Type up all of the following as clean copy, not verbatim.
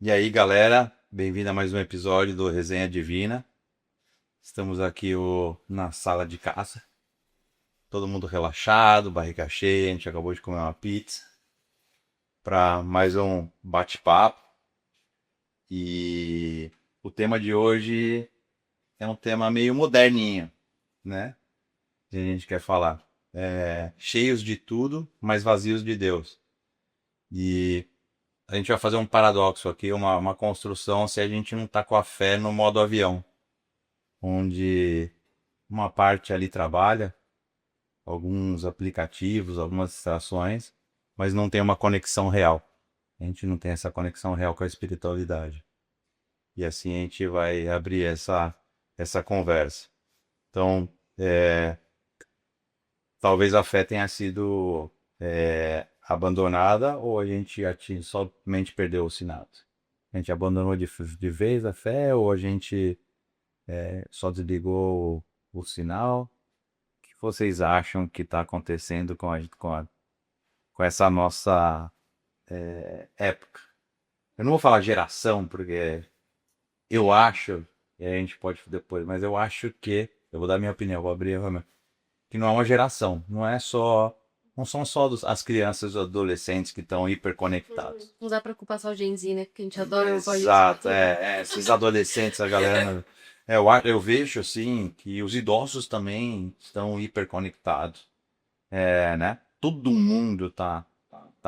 E aí, galera, bem-vindo a mais um episódio do Resenha Divina. Estamos aqui na sala de casa, todo mundo relaxado, barriga cheia, a gente acabou de comer uma pizza para mais um bate-papo. E o tema de hoje é um tema meio moderninho, né? Que a gente quer falar. Cheios de tudo, mas vazios de Deus. E a gente vai fazer um paradoxo aqui, uma construção se a gente não tá com a fé no modo avião, onde uma parte ali trabalha, alguns aplicativos, algumas distrações, mas não tem uma conexão real. A gente não tem essa conexão real com a espiritualidade. E assim a gente vai abrir essa conversa. Então, talvez a fé tenha sido abandonada ou a gente somente perdeu o sinal. A gente abandonou de vez a fé ou a gente só desligou o sinal? O que vocês acham que está acontecendo com essa nossa época? Eu não vou falar geração, porque eu acho, e aí a gente pode depois, mas eu acho que, eu vou dar minha opinião, vou abrir, que não é uma geração, não são só as crianças e os adolescentes que estão hiperconectados. Não dá pra culpar só o Gen Z, né? Porque a gente adora culpar o Gen Z. Exato, esses adolescentes, a galera. Eu vejo assim que os idosos também estão hiperconectados, né? Todo mundo tá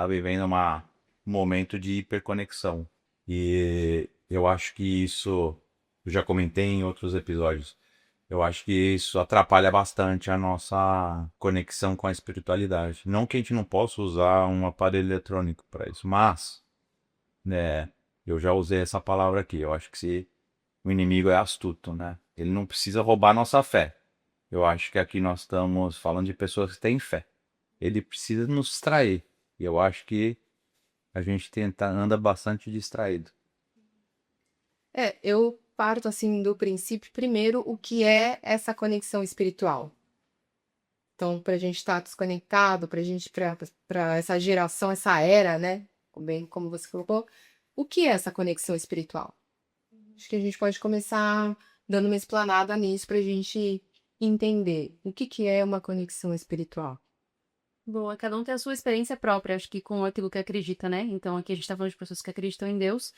vivendo um momento de hiperconexão. E eu acho que isso, eu já comentei em outros episódios, eu acho que isso atrapalha bastante a nossa conexão com a espiritualidade. Não que a gente não possa usar um aparelho eletrônico para isso, mas, né, eu já usei essa palavra aqui. Eu acho que se o inimigo é astuto, né? Ele não precisa roubar nossa fé. Eu acho que aqui nós estamos falando de pessoas que têm fé. Ele precisa nos distrair. E eu acho que a gente anda bastante distraído. Eu parto assim do princípio, primeiro, o que é essa conexão espiritual. Então, pra gente estar desconectado, pra essa geração, essa era, né? Bem como você colocou, o que é essa conexão espiritual? Acho que a gente pode começar dando uma explanada nisso pra gente entender o que é uma conexão espiritual. Boa, cada um tem a sua experiência própria, acho que com aquilo que acredita, né? Então, aqui a gente tá falando de pessoas que acreditam em Deus.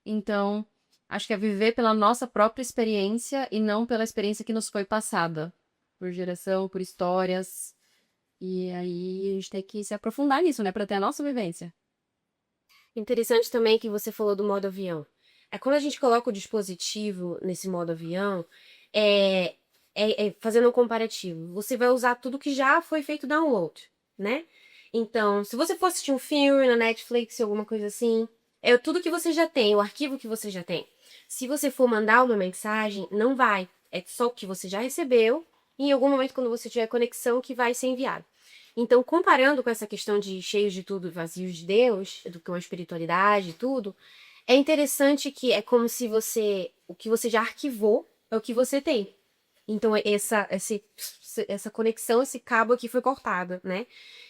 Então, acho que é viver pela nossa própria experiência e não pela experiência que nos foi passada. Por geração, por histórias. E aí, a gente tem que se aprofundar nisso, né? Pra ter a nossa vivência. Interessante também que você falou do modo avião. É quando a gente coloca o dispositivo nesse modo avião, é, fazendo um comparativo. Você vai usar tudo que já foi feito download, né? Então, se você for assistir um filme na Netflix, alguma coisa assim, é tudo que você já tem, o arquivo que você já tem. Se você for mandar uma mensagem, não vai. É só o que você já recebeu e em algum momento, quando você tiver conexão, que vai ser enviado. Então, comparando com essa questão de cheios de tudo, vazios de Deus, com a espiritualidade e tudo, é interessante que é como se o que você já arquivou é o que você tem. Então, essa conexão, esse cabo aqui foi cortado, né?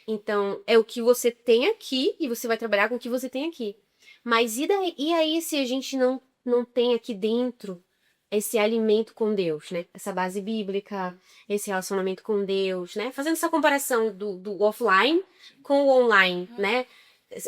Então, é o que você tem aqui e você vai trabalhar com o que você tem aqui. Mas e aí se a gente não tem aqui dentro esse alimento com Deus, né? Essa base bíblica, esse relacionamento com Deus, né? Fazendo essa comparação do offline com o online, né?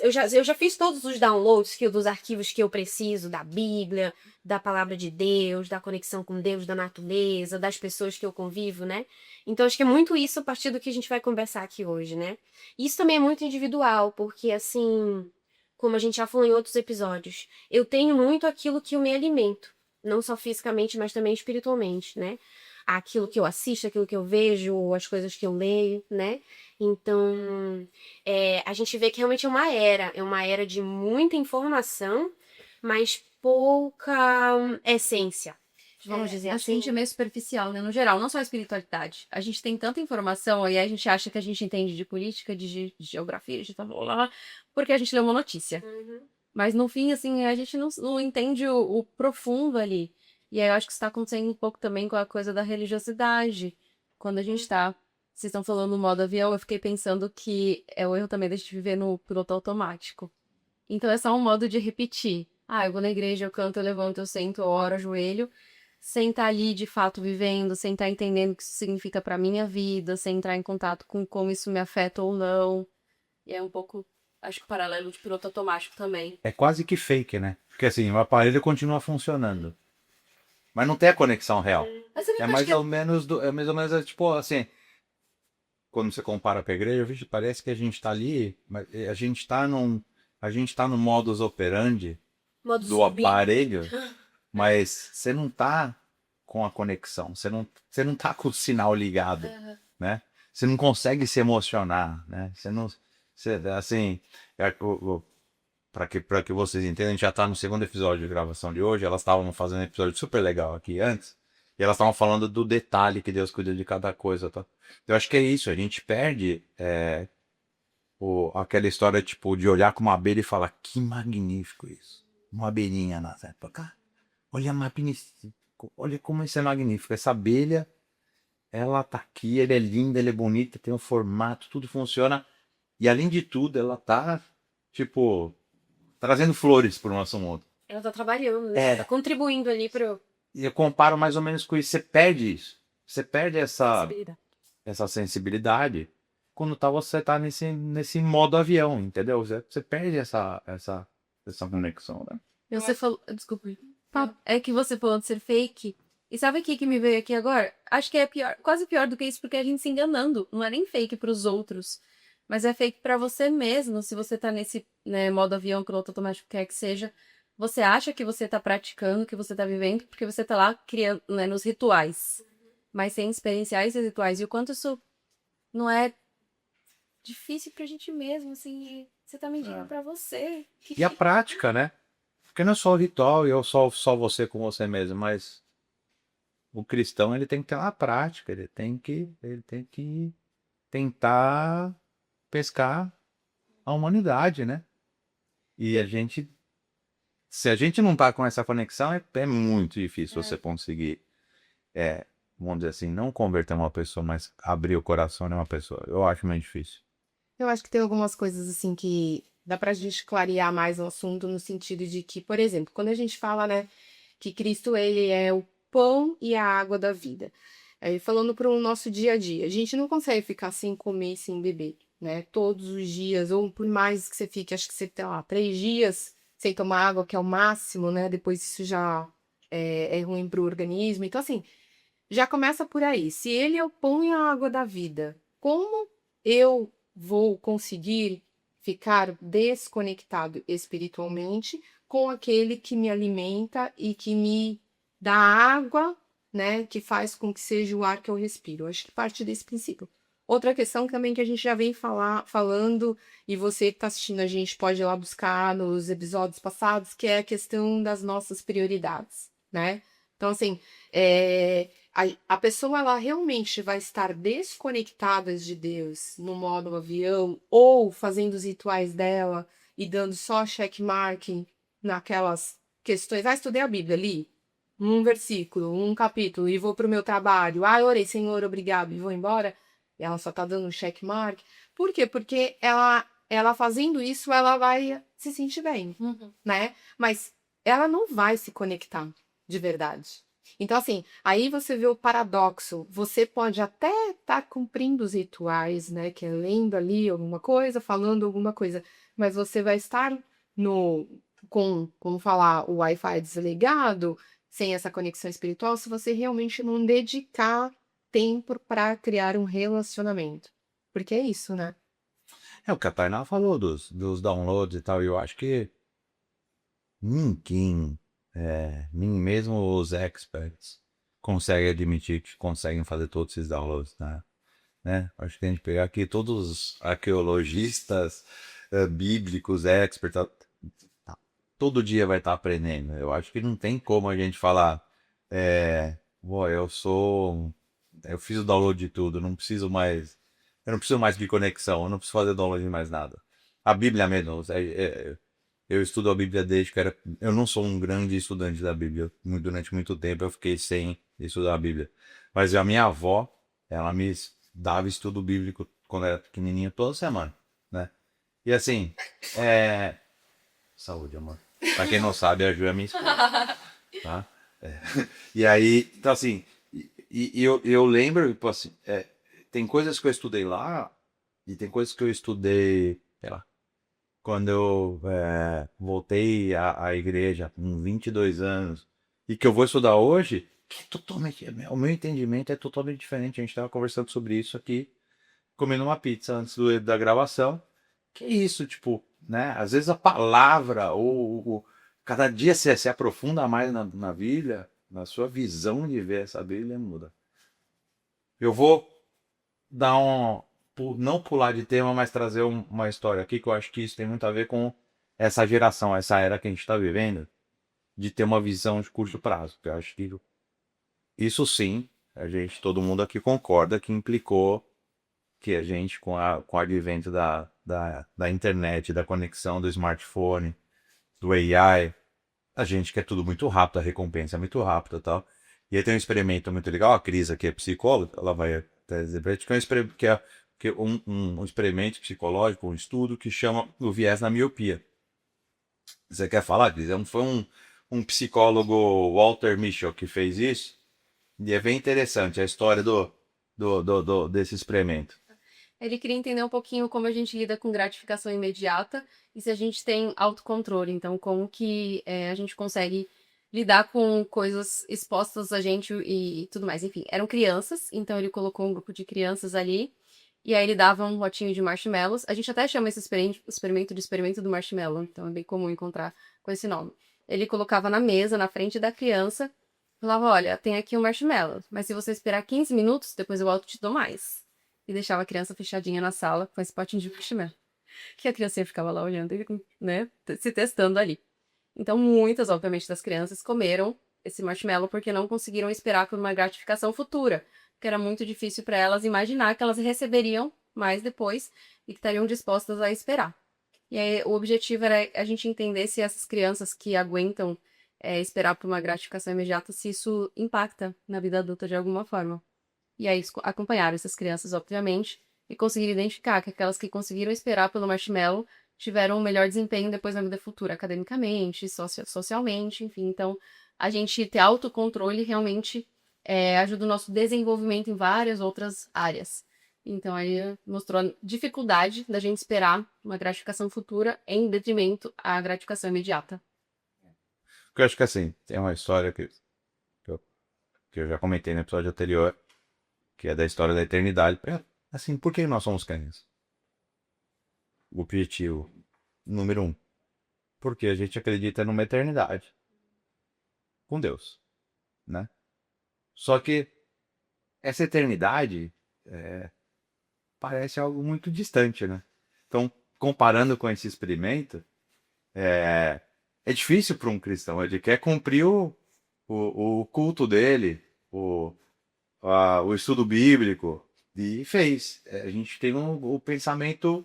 Eu já fiz todos os downloads dos arquivos que eu preciso, da Bíblia, da palavra de Deus, da conexão com Deus, da natureza, das pessoas que eu convivo, né? Então, acho que é muito isso a partir do que a gente vai conversar aqui hoje, né? Isso também é muito individual, porque, assim, como a gente já falou em outros episódios, eu tenho muito aquilo que eu me alimento, não só fisicamente, mas também espiritualmente, né? Aquilo que eu assisto, aquilo que eu vejo, as coisas que eu leio, né? Então, a gente vê que realmente é uma era de muita informação, mas pouca essência. Vamos dizer A assim. gente é meio superficial, né? No geral, não só a espiritualidade. A gente tem tanta informação e aí a gente acha que a gente entende de política, de geografia, de tal, blá, blá, blá, porque a gente leu uma notícia. Uhum. Mas no fim, assim, a gente não entende o profundo ali. E aí eu acho que isso tá acontecendo um pouco também com a coisa da religiosidade. Quando a gente tá. Vocês estão falando no modo avião, eu fiquei pensando que é o erro também da gente viver no piloto automático. Então é só um modo de repetir. eu vou na igreja, eu canto, eu levanto, eu sento, eu oro, ajoelho, sem estar ali de fato vivendo, sem estar entendendo o que isso significa pra minha vida, sem entrar em contato com como isso me afeta ou não. E é um pouco, acho que paralelo de piloto automático também. É quase que fake, né? Porque assim, o aparelho continua funcionando. Mas não tem a conexão real. Mas eu É acho mais que ou menos, é mais ou menos tipo assim, quando você compara com a igreja, vixe, parece que a gente tá ali, mas a gente tá no modus operandi Modo do zumbi. aparelho, mas você não tá com a conexão, você não tá com o sinal ligado, né? Você não consegue se emocionar, né? Você não, você, assim, para que vocês entendam, a gente já tá no segundo episódio de gravação de hoje, elas estavam fazendo um episódio super legal aqui antes, e elas estavam falando do detalhe que Deus cuida de cada coisa, tá? Eu acho que é isso, a gente perde aquela história, tipo, de olhar com uma abelha e falar, que magnífico isso. Uma abelhinha na época. Olha, olha como isso é magnífico. Essa abelha, ela tá aqui, ela é linda, ela é bonita, tem um formato, tudo funciona. E além de tudo, ela tá, tipo, trazendo flores pro nosso mundo. Ela tá trabalhando, né? Tá contribuindo ali pro E eu comparo mais ou menos com isso. Você perde isso. Você perde possibilidade. essa sensibilidade quando você tá nesse modo avião, entendeu? Você perde essa conexão, né? E você falou. Desculpa. É que você falou de ser fake. E sabe o que que me veio aqui agora? Acho que é pior, quase pior do que isso, porque a gente se enganando. Não é nem fake pros outros, mas é fake pra você mesmo. Se você tá nesse, né, modo avião, piloto automático, quer que seja, você acha que você tá praticando, que você tá vivendo, porque você tá lá criando, né, nos rituais. Mas sem experienciar esses rituais. E o quanto isso não é difícil pra gente mesmo, assim. E você tá mentindo pra você. E a prática, né? Porque não é só o ritual e eu só você com você mesmo, mas o cristão ele tem que ter uma prática, ele tem que tentar pescar a humanidade, né? E se a gente não tá com essa conexão, é muito difícil você conseguir, vamos dizer assim, não converter uma pessoa, mas abrir o coração de uma pessoa. Eu acho meio difícil. Eu acho que tem algumas coisas assim que dá pra gente clarear mais o assunto no sentido de que, por exemplo, quando a gente fala, né, que Cristo ele é o pão e a água da vida. Aí falando para o nosso dia a dia, a gente não consegue ficar sem comer e sem beber, né? Todos os dias, ou por mais que você fique, acho que você tem lá 3 dias sem tomar água, que é o máximo, né? Depois isso já é ruim para o organismo. Então, assim, já começa por aí. Se ele é o pão e a água da vida, como eu vou conseguir ficar desconectado espiritualmente com aquele que me alimenta e que me dá água, né, que faz com que seja o ar que eu respiro? Eu acho que parte desse princípio. Outra questão também que a gente já vem falando, e você que está assistindo a gente pode ir lá buscar nos episódios passados, que é a questão das nossas prioridades, né? Então, assim, a pessoa ela realmente vai estar desconectada de Deus no modo avião ou fazendo os rituais dela e dando só checkmark naquelas questões. Ah, estudei a Bíblia ali, um versículo, um capítulo e vou para o meu trabalho. Ah, eu orei, Senhor, obrigado, e vou embora. E ela só tá dando um checkmark. Por quê? Porque ela fazendo isso, ela vai se sentir bem, né? Mas ela não vai se conectar de verdade. Então, assim, aí você vê o paradoxo. Você pode até estar cumprindo os rituais, né? Que é lendo ali alguma coisa, falando alguma coisa, mas você vai estar como falar, o Wi-Fi desligado, sem essa conexão espiritual, se você realmente não dedicar tempo para criar um relacionamento. Porque é isso, né? É o que a Tainá falou dos downloads e tal, e eu acho que ninguém, nem mesmo os experts, consegue admitir que conseguem fazer todos esses downloads, né? Acho que a gente pegar aqui todos os arqueologistas, bíblicos, experts, todo dia vai estar aprendendo. Eu acho que não tem como a gente falar, "Pô, eu fiz o download de tudo, eu não preciso mais de conexão, eu não preciso fazer download de mais nada." A Bíblia mesmo, eu estudo a Bíblia desde que eu não sou um grande estudante da Bíblia. Durante muito tempo eu fiquei sem estudar a Bíblia. Mas a minha avó, ela me dava estudo bíblico quando eu era pequenininho toda semana, né? E assim, saúde, amor. Pra quem não sabe, a Ju é minha esposa, tá? É. E aí, então assim, eu lembro, tipo assim, tem coisas que eu estudei lá e tem coisas que eu estudei, sei lá, quando eu voltei à igreja com 22 anos e que eu vou estudar hoje, que é totalmente, o meu entendimento é totalmente diferente. A gente estava conversando sobre isso aqui, comendo uma pizza antes da gravação. Que é isso, tipo, né? Às vezes a palavra, cada dia você se aprofunda mais na Bíblia, na sua visão de ver essa Bíblia muda. Eu vou dar não pular de tema, mas trazer uma história aqui que eu acho que isso tem muito a ver com essa geração, essa era que a gente está vivendo, de ter uma visão de curto prazo. Eu acho que isso sim, todo mundo aqui concorda que implicou que a gente, com o advento da internet, da conexão do smartphone, do AI, a gente quer tudo muito rápido, a recompensa é muito rápida e tal. E aí tem um experimento muito legal, a Cris aqui é psicóloga, ela vai até dizer pra gente que é um experimento psicológico, um estudo que chama o viés na miopia. Você quer falar, Cris? Foi um psicólogo, Walter Mischel, que fez isso, e é bem interessante a história desse experimento. Ele queria entender um pouquinho como a gente lida com gratificação imediata e se a gente tem autocontrole. Então, como que a gente consegue lidar com coisas expostas a gente e tudo mais. Enfim, eram crianças, então ele colocou um grupo de crianças ali e aí ele dava um lotinho de marshmallows. A gente até chama esse experimento de experimento do marshmallow, então é bem comum encontrar com esse nome. Ele colocava na mesa, na frente da criança, falava, olha, tem aqui um marshmallow, mas se você esperar 15 minutos, depois eu volto e te dou mais. E deixava a criança fechadinha na sala com esse potinho de marshmallow. Que a criancinha ficava lá olhando, né, se testando ali. Então, muitas, obviamente, das crianças comeram esse marshmallow porque não conseguiram esperar por uma gratificação futura. Porque era muito difícil para elas imaginar que elas receberiam mais depois e que estariam dispostas a esperar. E aí, o objetivo era a gente entender se essas crianças que aguentam esperar por uma gratificação imediata, se isso impacta na vida adulta de alguma forma. E aí acompanharam essas crianças, obviamente, e conseguiram identificar que aquelas que conseguiram esperar pelo marshmallow tiveram um melhor desempenho depois na vida futura, academicamente, socialmente, enfim. Então, a gente ter autocontrole realmente ajuda o nosso desenvolvimento em várias outras áreas. Então, aí mostrou a dificuldade da gente esperar uma gratificação futura em detrimento à gratificação imediata. Porque eu acho que assim, tem uma história que eu já comentei no episódio anterior, que é da história da eternidade. Assim, por que nós somos cães? O objetivo número 1. Porque a gente acredita numa eternidade com Deus, né? Só que essa eternidade parece algo muito distante, né? Então, comparando com esse experimento, é difícil para um cristão. Ele quer cumprir o culto dele, o estudo bíblico, e fez. A gente tem o pensamento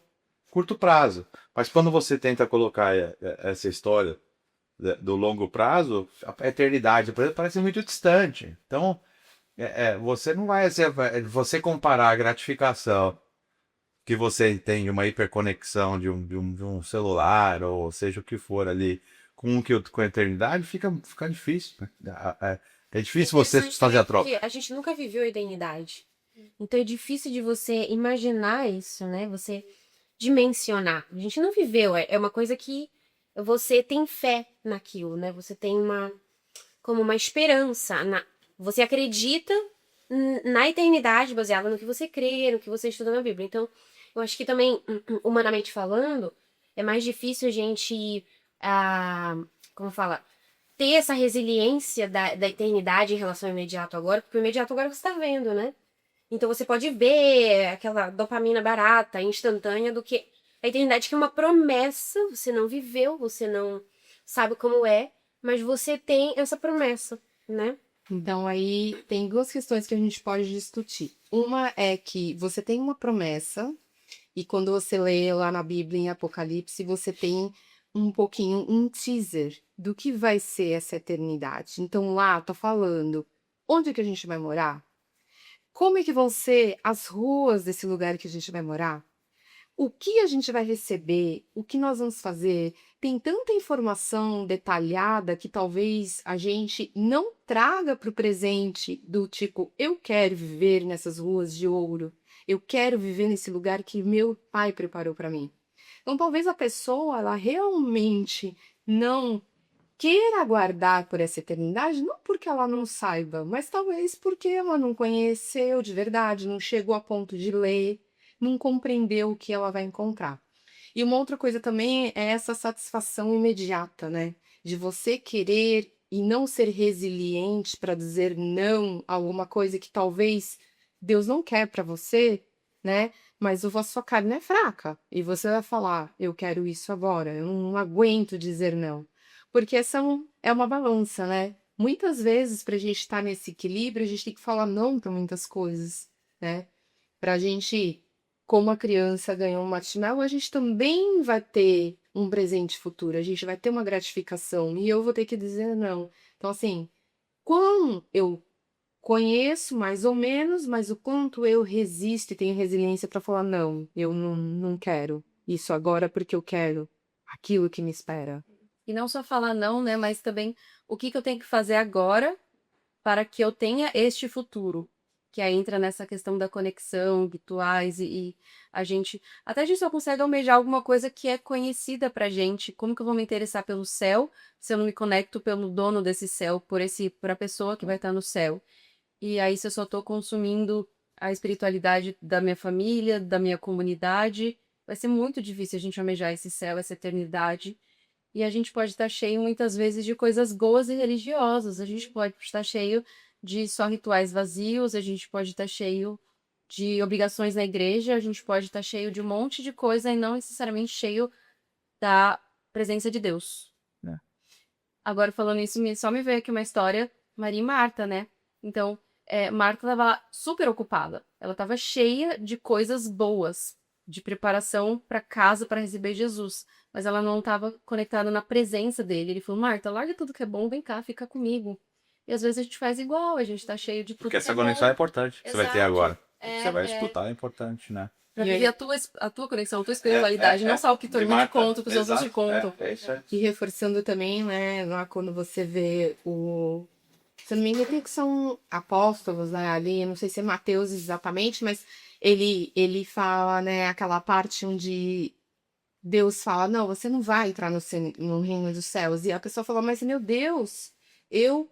curto prazo. Mas quando você tenta colocar essa história do longo prazo, a eternidade parece muito distante. Então, você não vai ser. Você comparar a gratificação que você tem de uma hiperconexão de um celular, ou seja o que for ali, com a eternidade, fica difícil, né? É difícil você Interessante fazer a também troca. porque a gente nunca viveu a eternidade. Então é difícil de você imaginar isso, né? Você dimensionar. A gente não viveu, é uma coisa que você tem fé naquilo, né? Você tem como uma esperança, você acredita na eternidade baseada no que você crê, no que você estuda na Bíblia. Então, eu acho que também, humanamente falando, é mais difícil a gente, como fala, ter essa resiliência da eternidade em relação ao imediato agora, porque o imediato agora você está vendo, né? Então você pode ver aquela dopamina barata, instantânea, do que a eternidade, que é uma promessa, você não viveu, você não sabe como é, mas você tem essa promessa, né? Então, aí tem duas questões que a gente pode discutir. Uma é que você tem uma promessa, e quando você lê lá na Bíblia, em Apocalipse, você tem um pouquinho, um teaser do que vai ser essa eternidade. Então, lá tá falando onde que a gente vai morar, como é que vão ser as ruas desse lugar que a gente vai morar, o que a gente vai receber, o que nós vamos fazer, tem tanta informação detalhada que talvez a gente não traga para o presente do tipo, eu quero viver nessas ruas de ouro, eu quero viver nesse lugar que meu pai preparou para mim. Então, talvez a pessoa, ela realmente não queira aguardar por essa eternidade, não porque ela não saiba, mas talvez porque ela não conheceu de verdade, não chegou a ponto de ler, não compreendeu o que ela vai encontrar. E uma outra coisa também é essa satisfação imediata, né? De você querer e não ser resiliente para dizer não a alguma coisa que talvez Deus não quer para você, né? Mas a sua carne é fraca e você vai falar, eu quero isso agora, eu não aguento dizer não. Porque é uma balança, né? Muitas vezes, para a gente estar nesse equilíbrio, a gente tem que falar não para muitas coisas, né? Para a gente, como a criança ganhou um marshmallow, a gente também vai ter um presente futuro, a gente vai ter uma gratificação e eu vou ter que dizer não. Então, assim, quando eu conheço mais ou menos, mas o quanto eu resisto e tenho resiliência para falar não, eu não quero isso agora porque eu quero aquilo que me espera. E não só falar não, né? Mas também o que eu tenho que fazer agora para que eu tenha este futuro. Que aí entra nessa questão da conexão, rituais e a gente. Até a gente só consegue almejar alguma coisa que é conhecida pra gente. Como que eu vou me interessar pelo céu se eu não me conecto pelo dono desse céu, por a pessoa que vai estar no céu? E aí, se eu só tô consumindo a espiritualidade da minha família, da minha comunidade, vai ser muito difícil a gente almejar esse céu, essa eternidade. E a gente pode estar cheio muitas vezes de coisas boas e religiosas. A gente pode estar cheio de só rituais vazios, a gente pode estar cheio de obrigações na igreja, a gente pode estar cheio de um monte de coisa e não necessariamente cheio da presença de Deus. É. Agora, falando isso, só me veio aqui uma história, Maria e Marta, né? Então, Marta estava super ocupada. Ela estava cheia de coisas boas, de preparação para casa para receber Jesus. Mas ela não estava conectada na presença dele. Ele falou, Marta, larga tudo que é bom, vem cá, fica comigo. E às vezes a gente faz igual, a gente tá cheio de tudo Porque que essa é conexão é bom. importante que você vai ter Exato. agora. É, Você vai é. escutar, é importante, né? Pra E aí- viver a tua conexão, a tua espiritualidade, não só o que todo mundo te conta, o que os outros te contam. É isso aí. E reforçando também, né, lá quando você vê se eu não me engano, tem que são apóstolos, né, ali, não sei se é Mateus exatamente, mas ele fala, né, aquela parte onde Deus fala, não, você não vai entrar no reino dos céus. E a pessoa fala, mas meu Deus, eu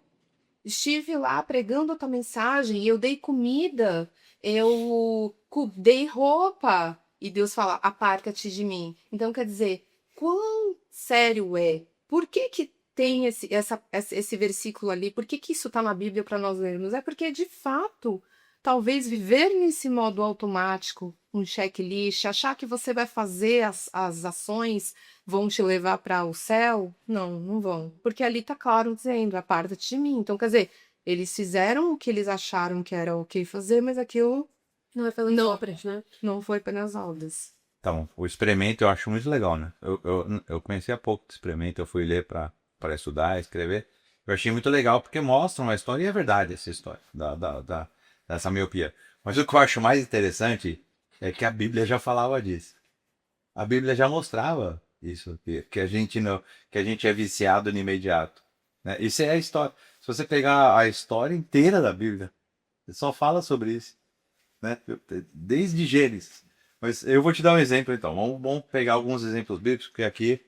estive lá pregando a tua mensagem, eu dei comida, eu dei roupa. E Deus fala, aparta-te de mim. Então, quer dizer, quão sério é? Por que que tem esse versículo ali? Por que que isso está na Bíblia para nós lermos? É porque, de fato, talvez viver nesse modo automático, um checklist, achar que você vai fazer as ações vão te levar para o céu? Não, não vão. Porque ali tá claro dizendo, aparta-te de mim. Então, quer dizer, eles fizeram o que eles acharam que era ok fazer, mas aquilo Não é pelas Não. obras, né? não foi pelas aulas. Então, o experimento eu acho muito legal, né? Eu conheci há pouco do experimento, eu fui ler para estudar, escrever. Eu achei muito legal porque mostra uma história e é verdade essa história dessa miopia. Mas o que eu acho mais interessante é que a Bíblia já falava disso. A Bíblia já mostrava isso, que a gente não, que a gente é viciado no imediato, né? Isso é a história. Se você pegar a história inteira da Bíblia, só fala sobre isso, né? Desde Gênesis. Mas eu vou te dar um exemplo então. Vamos pegar alguns exemplos bíblicos, porque aqui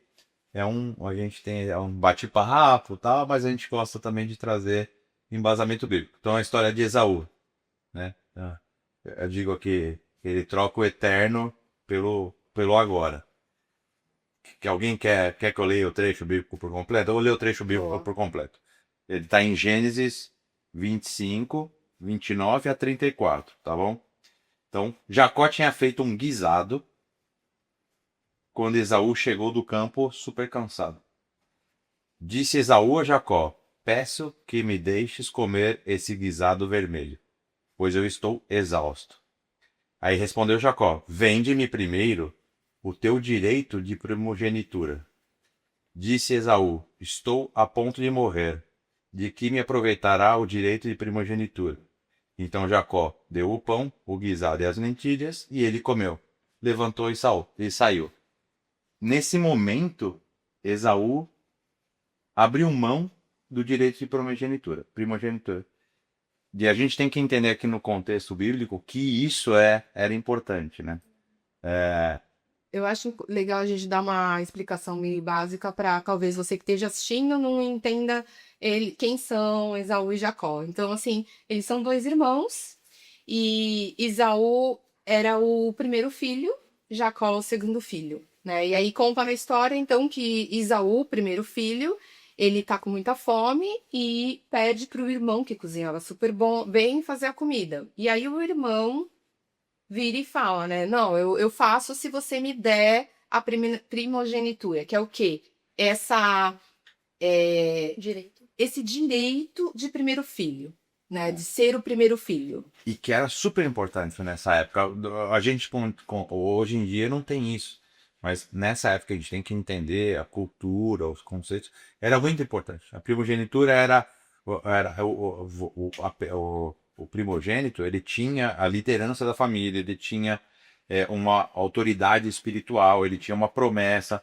a gente tem um bate-papo, tal, mas a gente gosta também de trazer embasamento bíblico. Então a história de Esaú, né? Eu digo aqui, ele troca o eterno pelo agora. Que alguém quer que eu leia o trecho bíblico por completo? Eu vou ler o trecho bíblico por completo. Ele está em Gênesis 25, 29 a 34, tá bom? Então, Jacó tinha feito um guisado quando Esaú chegou do campo super cansado. Disse Esaú a Jacó, peço que me deixes comer esse guisado vermelho, pois eu estou exausto. Aí respondeu Jacó, vende-me primeiro o teu direito de primogenitura. Disse Esaú, estou a ponto de morrer, de que me aproveitará o direito de primogenitura? Então Jacó deu o pão, o guisado e as lentilhas, e ele comeu. Levantou e saiu. Nesse momento, Esaú abriu mão do direito de primogenitura. E a gente tem que entender aqui no contexto bíblico que isso era importante, né? Eu acho legal a gente dar uma explicação meio básica para talvez você que esteja assistindo não entenda quem são Esaú e Jacó. Então, assim, eles são dois irmãos e Esaú era o primeiro filho, Jacó o segundo filho, né? E aí conta na história, então, que Esaú, o primeiro filho, ele tá com muita fome e pede pro irmão, que cozinhava super bem, fazer a comida. E aí o irmão vira e fala, né? Não, eu faço se você me der a primogenitura, que é o quê? Direito. Esse direito de primeiro filho, né? De ser o primeiro filho. E que era super importante nessa época. A gente, hoje em dia, não tem isso. Mas nessa época a gente tem que entender a cultura, os conceitos. Era muito importante. A primogenitura era o primogênito, ele tinha a liderança da família, ele tinha uma autoridade espiritual, ele tinha uma promessa.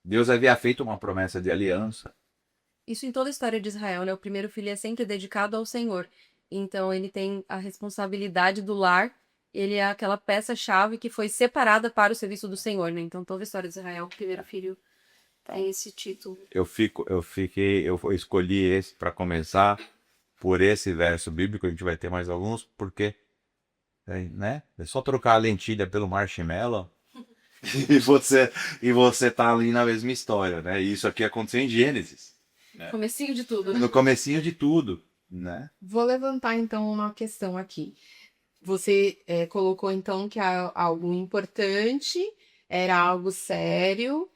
Deus havia feito uma promessa de aliança. Isso em toda a história de Israel, né? O primeiro filho é sempre dedicado ao Senhor. Então ele tem a responsabilidade do lar, ele é aquela peça-chave que foi separada para o serviço do Senhor, né? Então toda a história de Israel, o primeiro filho tem esse título. Eu escolhi esse para começar por esse verso bíblico. A gente vai ter mais alguns, porque né? É só trocar a lentilha pelo marshmallow e você tá ali na mesma história, né? E isso aqui aconteceu em Gênesis, Comecinho de tudo, né? no comecinho de tudo, né? Vou levantar, então, uma questão aqui. Você colocou, então, que algo importante, era algo sério.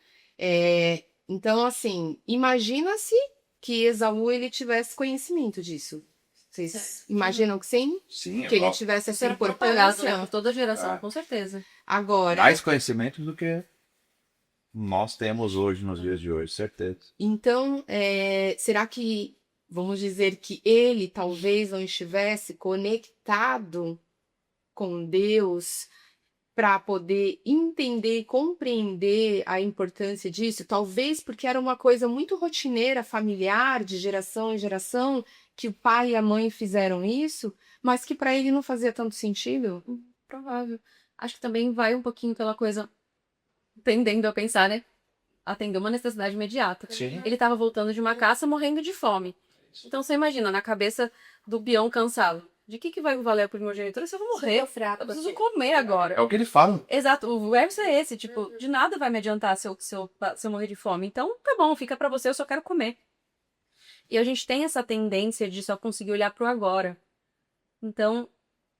Então, assim, imagina-se que Esaú ele tivesse conhecimento disso. Vocês imaginam que sim? Sim, Que ele tivesse essa Isso era propagado, né? importância? Por toda a geração, com certeza. Agora, mais conhecimento do que nós temos hoje, nos dias de hoje, certeza. então, será que, vamos dizer que ele talvez não estivesse conectado com Deus para poder entender e compreender a importância disso? Talvez porque era uma coisa muito rotineira, familiar, de geração em geração, que o pai e a mãe fizeram isso, mas que para ele não fazia tanto sentido? Provável. Acho que também vai um pouquinho pela coisa tendendo a pensar, né? Atender uma necessidade imediata. Sim. Ele estava voltando de uma caça morrendo de fome. Então você imagina, na cabeça do peão cansado. De que vai valer a primogenitura se eu vou morrer? Tô fraco Eu preciso aqui. comer agora. É o que ele fala. Exato, o verso é esse, tipo, de nada vai me adiantar se eu morrer de fome. Então, tá bom, fica pra você, eu só quero comer. E a gente tem essa tendência de só conseguir olhar pro agora. Então,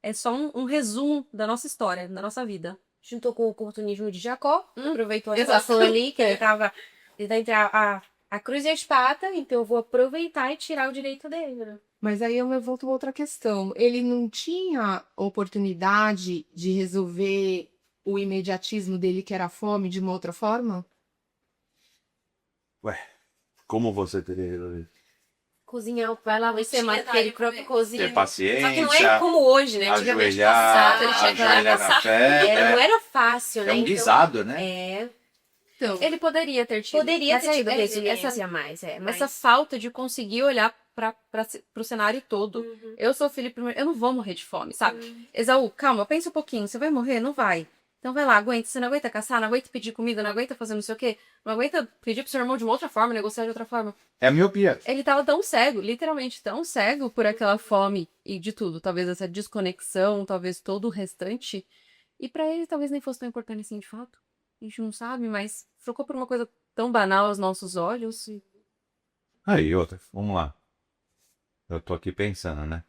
é só um resumo da nossa história, da nossa vida. Juntou com o oportunismo de Jacó, aproveitou a exato. situação ali, que ele tava entre a cruz e a espada, então eu vou aproveitar e tirar o direito dele, né? Mas aí eu volto a outra questão. Ele não tinha oportunidade de resolver o imediatismo dele, que era a fome, de uma outra forma? Como você teria resolvido? Cozinhar, vai lá, você mais que ele próprio cozinha. Ter paciência, Só que não era como hoje, né? Antigamente passava, ele tinha que ir lá ajoelhar na caçar. fé. Não era fácil, né? É um Então, guisado, né? Então, Ele poderia ter tido. Poderia Essa ter tido ideia, resiliência a mais, mas essa falta de conseguir olhar pro cenário todo. Uhum. Eu sou filho primeiro, eu não vou morrer de fome, sabe? Esaú, calma, pensa um pouquinho, você vai morrer? Não vai. Então vai lá, aguenta. Você não aguenta caçar, não aguenta pedir comida, não aguenta fazer não sei o quê, não aguenta pedir pro seu irmão de uma outra forma, negociar de outra forma. É a miopia. Ele tava tão cego, literalmente tão cego por aquela fome e de tudo. Talvez essa desconexão, talvez todo o restante. E pra ele talvez nem fosse tão importante assim de fato. A gente não sabe, mas ficou por uma coisa tão banal aos nossos olhos. Aí, outra, vamos lá. Eu tô aqui pensando, né?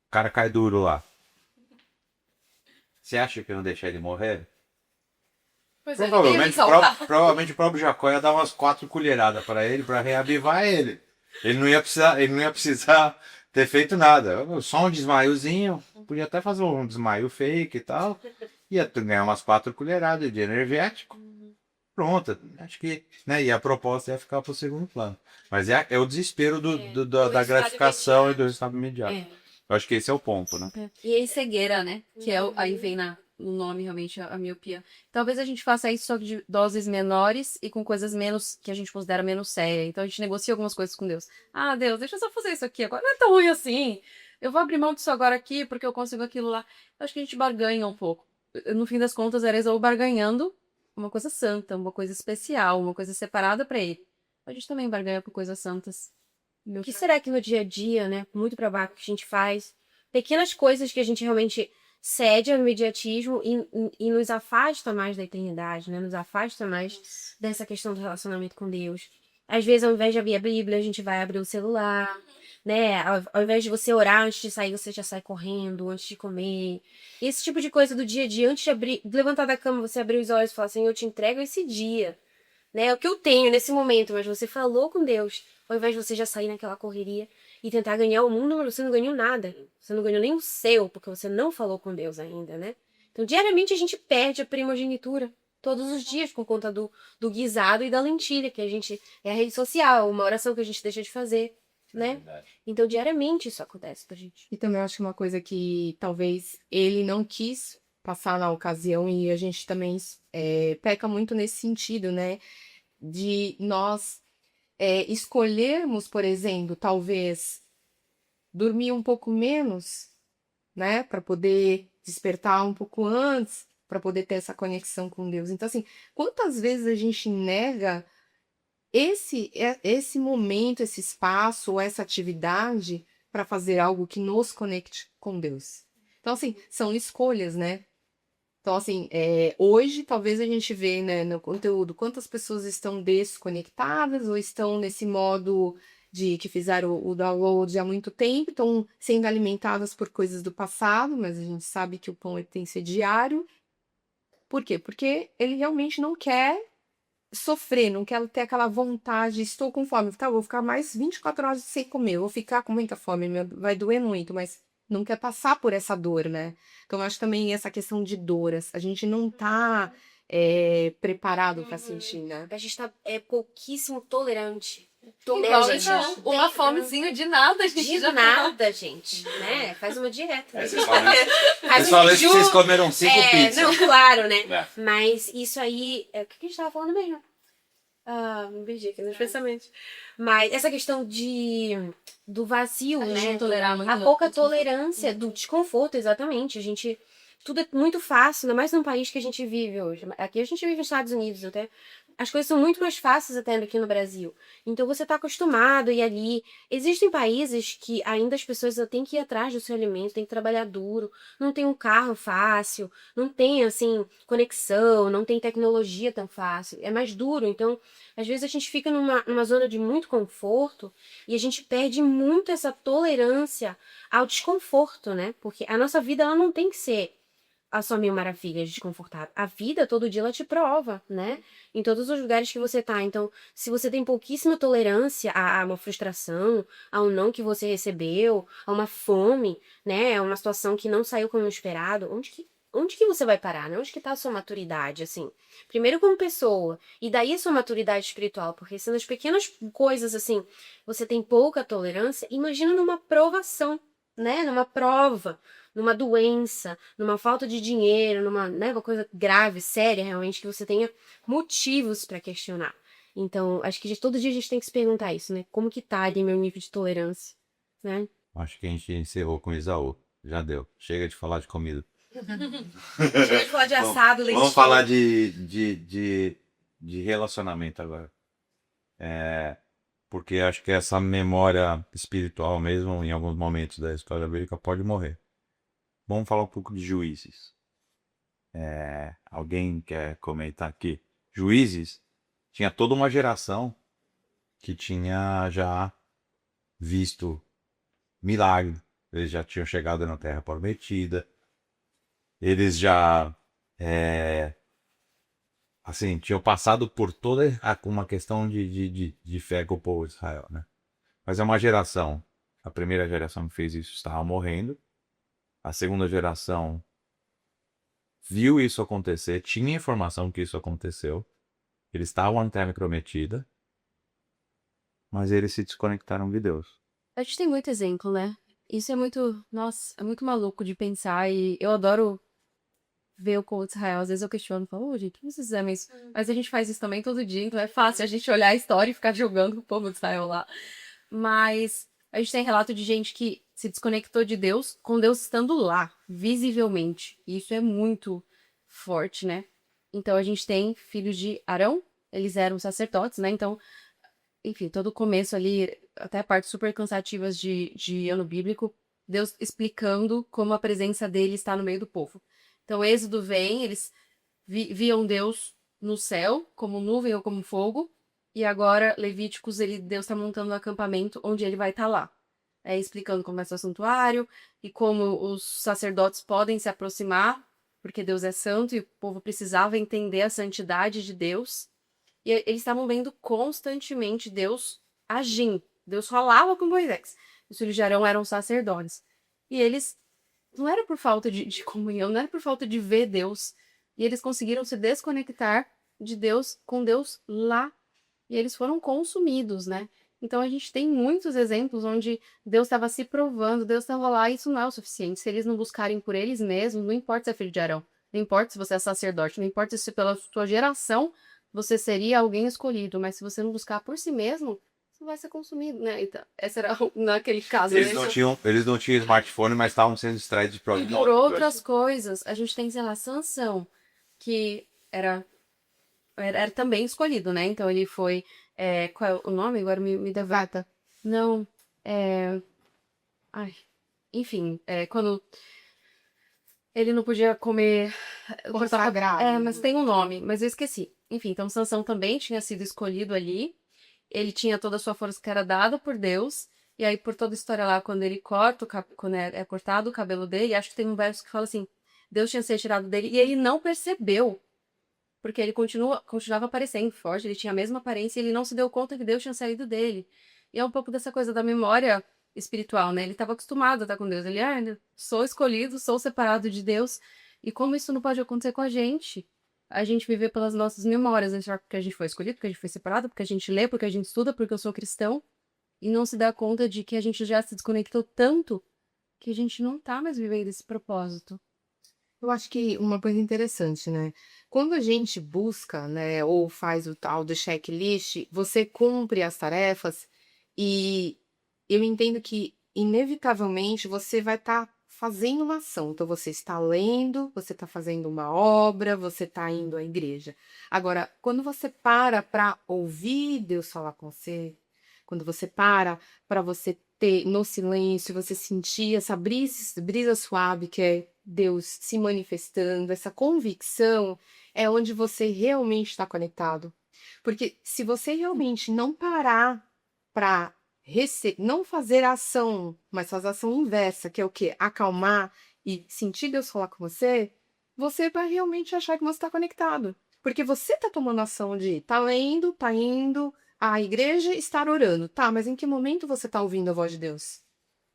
O cara cai duro lá. Você acha que eu não deixar ele morrer? Pois Provavelmente o próprio Jacó ia dar umas 4 colheradas para ele, para reavivar ele. Ele não ia precisar ter feito nada. Só um desmaiozinho. Podia até fazer um desmaio fake e tal. Ia ganhar umas 4 colheradas de energético. Pronto. Acho que. Né? E a proposta ia ficar pro segundo plano. Mas é o desespero da gratificação e do resultado imediato. Eu acho que esse é o ponto, né? E aí cegueira, né? Que é aí vem no nome realmente a miopia. Talvez a gente faça isso só que de doses menores e com coisas menos que a gente considera menos sérias. Então a gente negocia algumas coisas com Deus. Ah, Deus, deixa eu só fazer isso aqui agora. Não é tão ruim assim. Eu vou abrir mão disso agora aqui porque eu consigo aquilo lá. Eu acho que a gente barganha um pouco. No fim das contas, era Esaú barganhando uma coisa santa, uma coisa especial, uma coisa separada pra ele. A gente também barganha por coisas santas. O que será que no dia a dia, né, muito pra baixo que a gente faz, pequenas coisas que a gente realmente cede ao imediatismo e nos afasta mais da eternidade, né? Nos afasta mais dessa questão do relacionamento com Deus. Às vezes, ao invés de abrir a Bíblia, a gente vai abrir o celular, né? Ao invés de você orar antes de sair, você já sai correndo, antes de comer. Esse tipo de coisa do dia a dia, antes de levantar da cama, você abrir os olhos e falar assim, eu te entrego esse dia, né? É o que eu tenho nesse momento, mas você falou com Deus. Ao invés de você já sair naquela correria e tentar ganhar o mundo, mas você não ganhou nada. Você não ganhou nem o seu, porque você não falou com Deus ainda, né? Então, diariamente a gente perde a primogenitura. Todos os dias, por conta do guisado e da lentilha, que a gente. É a rede social, uma oração que a gente deixa de fazer, né? Então, diariamente isso acontece pra gente. E também eu acho que uma coisa que talvez ele não quis passar na ocasião e a gente também peca muito nesse sentido, né? De nós escolhermos, por exemplo, talvez dormir um pouco menos, né? Para poder despertar um pouco antes, para poder ter essa conexão com Deus. Então, assim, quantas vezes a gente nega esse momento, esse espaço, ou essa atividade para fazer algo que nos conecte com Deus? Então, assim, são escolhas, né? Então, assim, hoje talvez a gente vê, né, no conteúdo quantas pessoas estão desconectadas ou estão nesse modo de que fizeram o download há muito tempo, estão sendo alimentadas por coisas do passado, mas a gente sabe que o pão tem que ser diário. Por quê? Porque ele realmente não quer sofrer, não quer ter aquela vontade, estou com fome, tá, vou ficar mais 24 horas sem comer, vou ficar com muita fome, vai doer muito, mas não quer passar por essa dor, né? Então, eu acho também essa questão de dor, a gente não tá preparado para sentir, né? A gente tá pouquíssimo tolerante. Igual Né, isso, gente? uma fomezinha de nada, a gente De já nada, gente, né? Faz uma dieta. Vocês Faz um falam que jejum. vocês comeram 5 pizzas. Não, claro, né? É. Mas isso aí. O que a gente tava falando mesmo? Me perdi aqui nos pensamentos. Mas essa questão do vazio, A gente né? não tolerar muito A pouca desconforto. tolerância do desconforto, exatamente. A gente. Tudo é muito fácil, ainda mais num país que a gente vive hoje. Aqui a gente vive nos Estados Unidos até. As coisas são muito mais fáceis até do que no Brasil. Então você está acostumado a ir ali. Existem países que ainda as pessoas têm que ir atrás do seu alimento, têm que trabalhar duro, não tem um carro fácil, não tem assim conexão, não tem tecnologia tão fácil. É mais duro. Então, às vezes a gente fica numa zona de muito conforto e a gente perde muito essa tolerância ao desconforto, né? Porque a nossa vida ela não tem que ser a só mil maravilhas desconfortável. A vida, todo dia, ela te prova, né? Em todos os lugares que você tá. Então, se você tem pouquíssima tolerância a uma frustração, a um não que você recebeu, a uma fome, né? A uma situação que não saiu como esperado, onde que você vai parar, né? Onde que tá a sua maturidade, assim? Primeiro como pessoa, e daí a sua maturidade espiritual, porque se nas pequenas coisas, assim, você tem pouca tolerância, imagina numa provação, né? Numa prova, numa doença, numa falta de dinheiro, numa, né, uma coisa grave, séria, realmente, que você tenha motivos para questionar. Então, acho que todo dia a gente tem que se perguntar isso, né? Como que tá ali meu nível de tolerância, né? Acho que a gente encerrou com Isaú. Já deu. Chega de falar de comida. Chega de falar de assado, lentilha. Vamos falar de relacionamento agora. Porque acho que essa memória espiritual mesmo, em alguns momentos da história bíblica, pode morrer. Vamos falar um pouco de Juízes. Alguém quer comentar aqui? Juízes tinha toda uma geração que tinha já visto milagre. Eles já tinham chegado na Terra Prometida. Eles já assim, tinham passado por toda uma questão de fé com o povo de Israel, né? Mas é uma geração. A primeira geração que fez isso estava morrendo. A segunda geração viu isso acontecer, tinha informação que isso aconteceu. Eles estavam na Terra Prometida, mas eles se desconectaram de Deus. A gente tem muito exemplo, né? Isso é muito, nossa, é muito maluco de pensar e eu adoro ver o povo de Israel. Às vezes eu questiono, falo, gente, como vocês fizem isso? Mas a gente faz isso também todo dia, então é fácil a gente olhar a história e ficar jogando o povo de Israel lá. Mas a gente tem relato de gente que se desconectou de Deus, com Deus estando lá, visivelmente. E isso é muito forte, né? Então a gente tem filhos de Arão, eles eram sacerdotes, né? Então, enfim, todo o começo ali, até partes super cansativas de ano bíblico, Deus explicando como a presença dele está no meio do povo. Então, Êxodo vem, eles viam Deus no céu, como nuvem ou como fogo, e agora, Levíticos, Deus está montando um acampamento onde ele vai estar lá. Explicando como é o santuário e como os sacerdotes podem se aproximar, porque Deus é santo e o povo precisava entender a santidade de Deus. E eles estavam vendo constantemente Deus agindo. Deus falava com Moisés. Os filhos de Arão eram sacerdotes. E eles, não era por falta de comunhão, não era por falta de ver Deus. E eles conseguiram se desconectar de Deus com Deus lá. E eles foram consumidos, né? Então a gente tem muitos exemplos onde Deus estava se provando, Deus estava lá, e isso não é o suficiente. Se eles não buscarem por eles mesmos, não importa se é filho de Arão, não importa se você é sacerdote, não importa se pela sua geração você seria alguém escolhido, mas se você não buscar por si mesmo, você vai ser consumido, né? Então, esse era naquele caso. Eles não tinham smartphone, mas estavam sendo distraídos de E problemas. por outras coisas, a gente tem, sei lá, Sansão, que era também escolhido, né? Então ele foi. Qual é o nome? Agora me devata. Não. Ai. Enfim, quando ele não podia comer. Consagrado. Mas tem um nome, mas eu esqueci. Enfim, então Sansão também tinha sido escolhido ali. Ele tinha toda a sua força que era dada por Deus. E aí, por toda a história lá, quando ele corta, quando é cortado o cabelo dele, acho que tem um verso que fala assim: Deus tinha sido tirado dele e ele não percebeu. Porque ele continuava aparecendo forte, ele tinha a mesma aparência e ele não se deu conta que Deus tinha saído dele. E é um pouco dessa coisa da memória espiritual, né? Ele estava acostumado a estar com Deus. Ele, sou escolhido, sou separado de Deus. E como isso não pode acontecer com a gente vive pelas nossas memórias, achar porque a gente foi escolhido, porque a gente foi separado, porque a gente lê, porque a gente estuda, porque eu sou cristão, e não se dá conta de que a gente já se desconectou tanto que a gente não tá mais vivendo esse propósito. Eu acho que uma coisa interessante, né? Quando a gente busca, né, ou faz o tal do checklist, você cumpre as tarefas e eu entendo que, inevitavelmente, você vai estar fazendo uma ação. Então, você está lendo, você está fazendo uma obra, você está indo à igreja. Agora, quando você para ouvir Deus falar com você, quando você para você ter no silêncio, você sentir essa brisa suave que é Deus se manifestando, essa convicção é onde você realmente está conectado. Porque se você realmente não parar para não fazer a ação, mas fazer a ação inversa, que é o quê? Acalmar e sentir Deus falar com você, você vai realmente achar que você está conectado. Porque você está tomando ação de tá lendo, tá indo à igreja, estar orando. Tá, mas em que momento você está ouvindo a voz de Deus?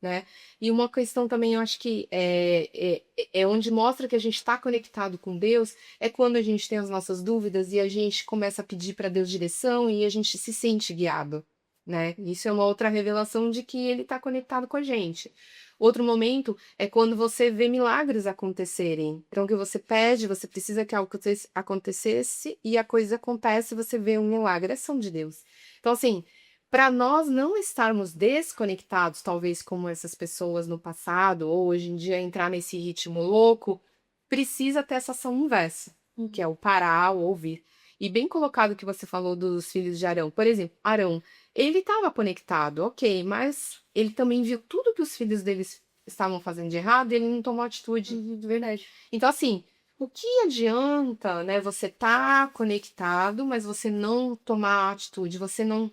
Né? E uma questão também, eu acho que é onde mostra que a gente está conectado com Deus, é quando a gente tem as nossas dúvidas e a gente começa a pedir para Deus direção e a gente se sente guiado, né? Isso é uma outra revelação de que Ele está conectado com a gente. Outro momento é quando você vê milagres acontecerem. Então, que você pede, você precisa que algo acontecesse e a coisa acontece, você vê um milagre, é ação de Deus. Então, assim, para nós não estarmos desconectados, talvez como essas pessoas no passado, ou hoje em dia entrar nesse ritmo louco, precisa ter essa ação inversa, que é o parar, o ouvir. E bem colocado que você falou dos filhos de Arão. Por exemplo, Arão, ele estava conectado, ok, mas ele também viu tudo que os filhos deles estavam fazendo de errado e ele não tomou atitude de verdade. Então, assim, o que adianta, né, você tá conectado, mas você não tomar atitude, você não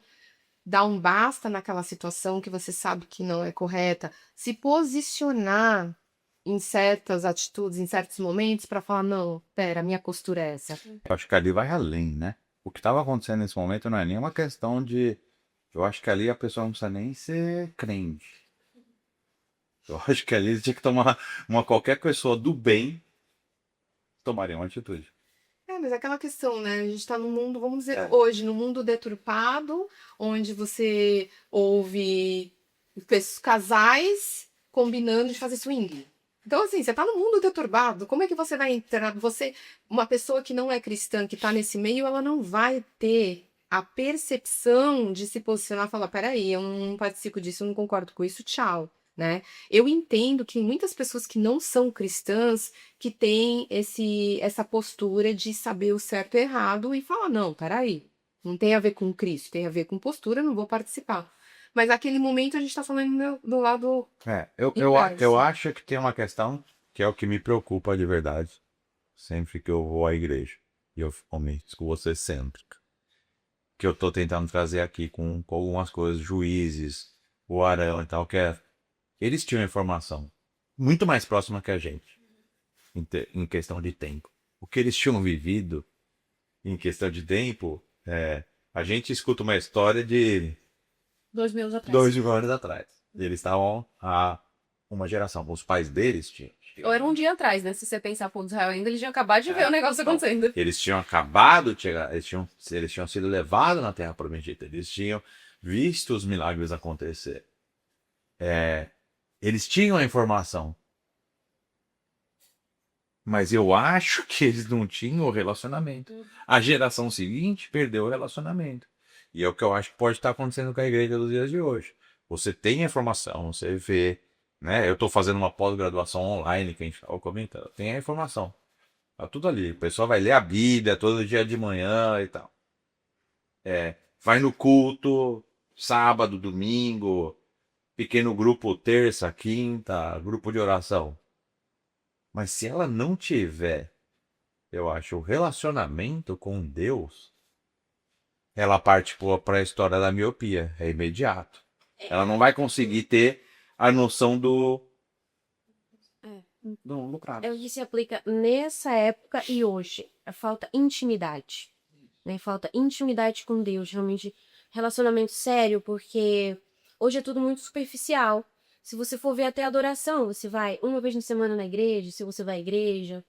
dar um basta naquela situação que você sabe que não é correta, se posicionar em certas atitudes, em certos momentos, para falar, não, pera, a minha postura é essa. Eu acho que ali vai além, né? O que estava acontecendo nesse momento não é nem uma questão de. Eu acho que ali a pessoa não precisa nem ser crente. Eu acho que ali tinha que tomar. Qualquer pessoa do bem tomaria uma atitude. Mas é aquela questão, né? A gente tá num mundo, vamos dizer, hoje, num mundo deturpado, onde você ouve casais combinando de fazer swing, Então, assim, você tá no mundo deturbado, como é que você vai entrar? Uma pessoa que não é cristã, que tá nesse meio, ela não vai ter a percepção de se posicionar e falar, peraí, eu não participo disso, eu não concordo com isso, tchau, né? Eu entendo que muitas pessoas que não são cristãs, que têm essa postura de saber o certo e o errado e falar, não, peraí, não tem a ver com Cristo, tem a ver com postura, não vou participar. Mas naquele momento a gente tá falando do lado Eu inverso. acho que tem uma questão que é o que me preocupa de verdade, sempre que eu vou à igreja. E eu começo com você sempre. Que eu tô tentando trazer aqui com algumas coisas, juízes, o Arão e tal, que é. Eles tinham informação muito mais próxima que a gente, em questão de tempo. O que eles tinham vivido em questão de tempo, a gente escuta uma história de 2 mil anos atrás. 2 mil anos atrás. Eles estavam há uma geração. Os pais deles tinham. Ou era um dia atrás, né? Se você pensar, pô, Israel ainda, eles tinham acabado de ver o negócio acontecendo. Eles tinham acabado de chegar, eles tinham sido levados na Terra Prometida, eles tinham visto os milagres acontecer. Eles tinham a informação. Mas eu acho que eles não tinham o relacionamento. A geração seguinte perdeu o relacionamento. E é o que eu acho que pode estar acontecendo com a igreja dos dias de hoje. Você tem a informação, você vê, né? Eu estou fazendo uma pós-graduação online, que a gente estava comentando. Tem a informação. Tá tudo ali. O pessoal vai ler a Bíblia todo dia de manhã e tal. Vai no culto, sábado, domingo, pequeno grupo terça, quinta, grupo de oração. Mas se ela não tiver, eu acho, o relacionamento com Deus, ela parte para a história da miopia. É imediato. Ela não vai conseguir ter a noção do lucrado. É o que se aplica nessa época e hoje. Falta intimidade. Né? Falta intimidade com Deus, realmente relacionamento sério, porque hoje é tudo muito superficial. Se você for ver até a adoração, você vai uma vez na semana na igreja, se você vai à igreja,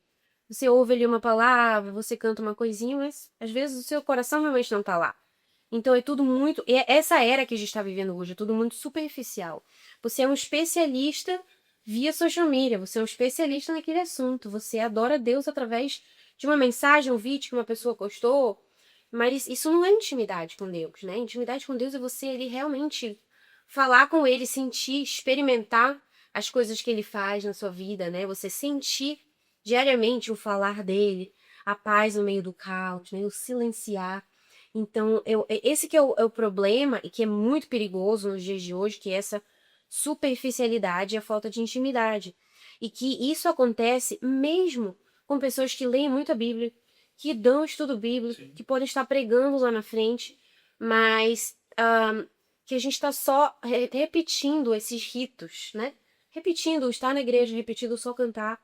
você ouve ali uma palavra, você canta uma coisinha, mas às vezes o seu coração realmente não tá lá. Então é tudo muito. Essa era que a gente está vivendo hoje é tudo muito superficial. Você é um especialista via social media, você é um especialista naquele assunto. Você adora Deus através de uma mensagem, um vídeo que uma pessoa postou. Mas isso não é intimidade com Deus, né? Intimidade com Deus é você ele realmente falar com ele, sentir, experimentar as coisas que ele faz na sua vida, né? Você sentir diariamente o falar dele, a paz no meio do caos, né? O silenciar. Então, esse que é o problema e que é muito perigoso nos dias de hoje, que é essa superficialidade e a falta de intimidade. E que isso acontece mesmo com pessoas que leem muito a Bíblia, que dão estudo bíblico, que podem estar pregando lá na frente, mas que a gente está só repetindo esses ritos, né? Repetindo, estar na igreja, repetindo só cantar.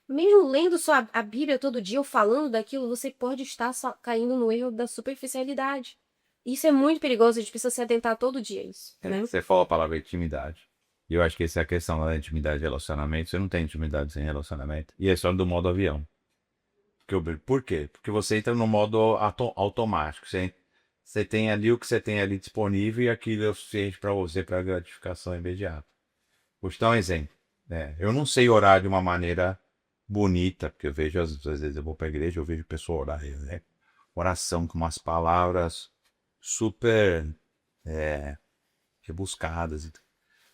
Mesmo lendo só a Bíblia todo dia ou falando daquilo, você pode estar caindo no erro da superficialidade. Isso é muito perigoso, a gente precisa se atentar todo dia a isso. Né? Você falou a palavra intimidade. E eu acho que essa é a questão da intimidade e relacionamento. Você não tem intimidade sem relacionamento. E é só do modo avião. Por quê? Porque você entra no modo automático. Você tem ali o que você tem ali disponível e aquilo é o suficiente para você para gratificação imediata. Vou te dar um exemplo. Eu não sei orar de uma maneira bonita, porque eu vejo, às vezes eu vou para a igreja, eu vejo pessoa orar, né? Oração com umas palavras super rebuscadas.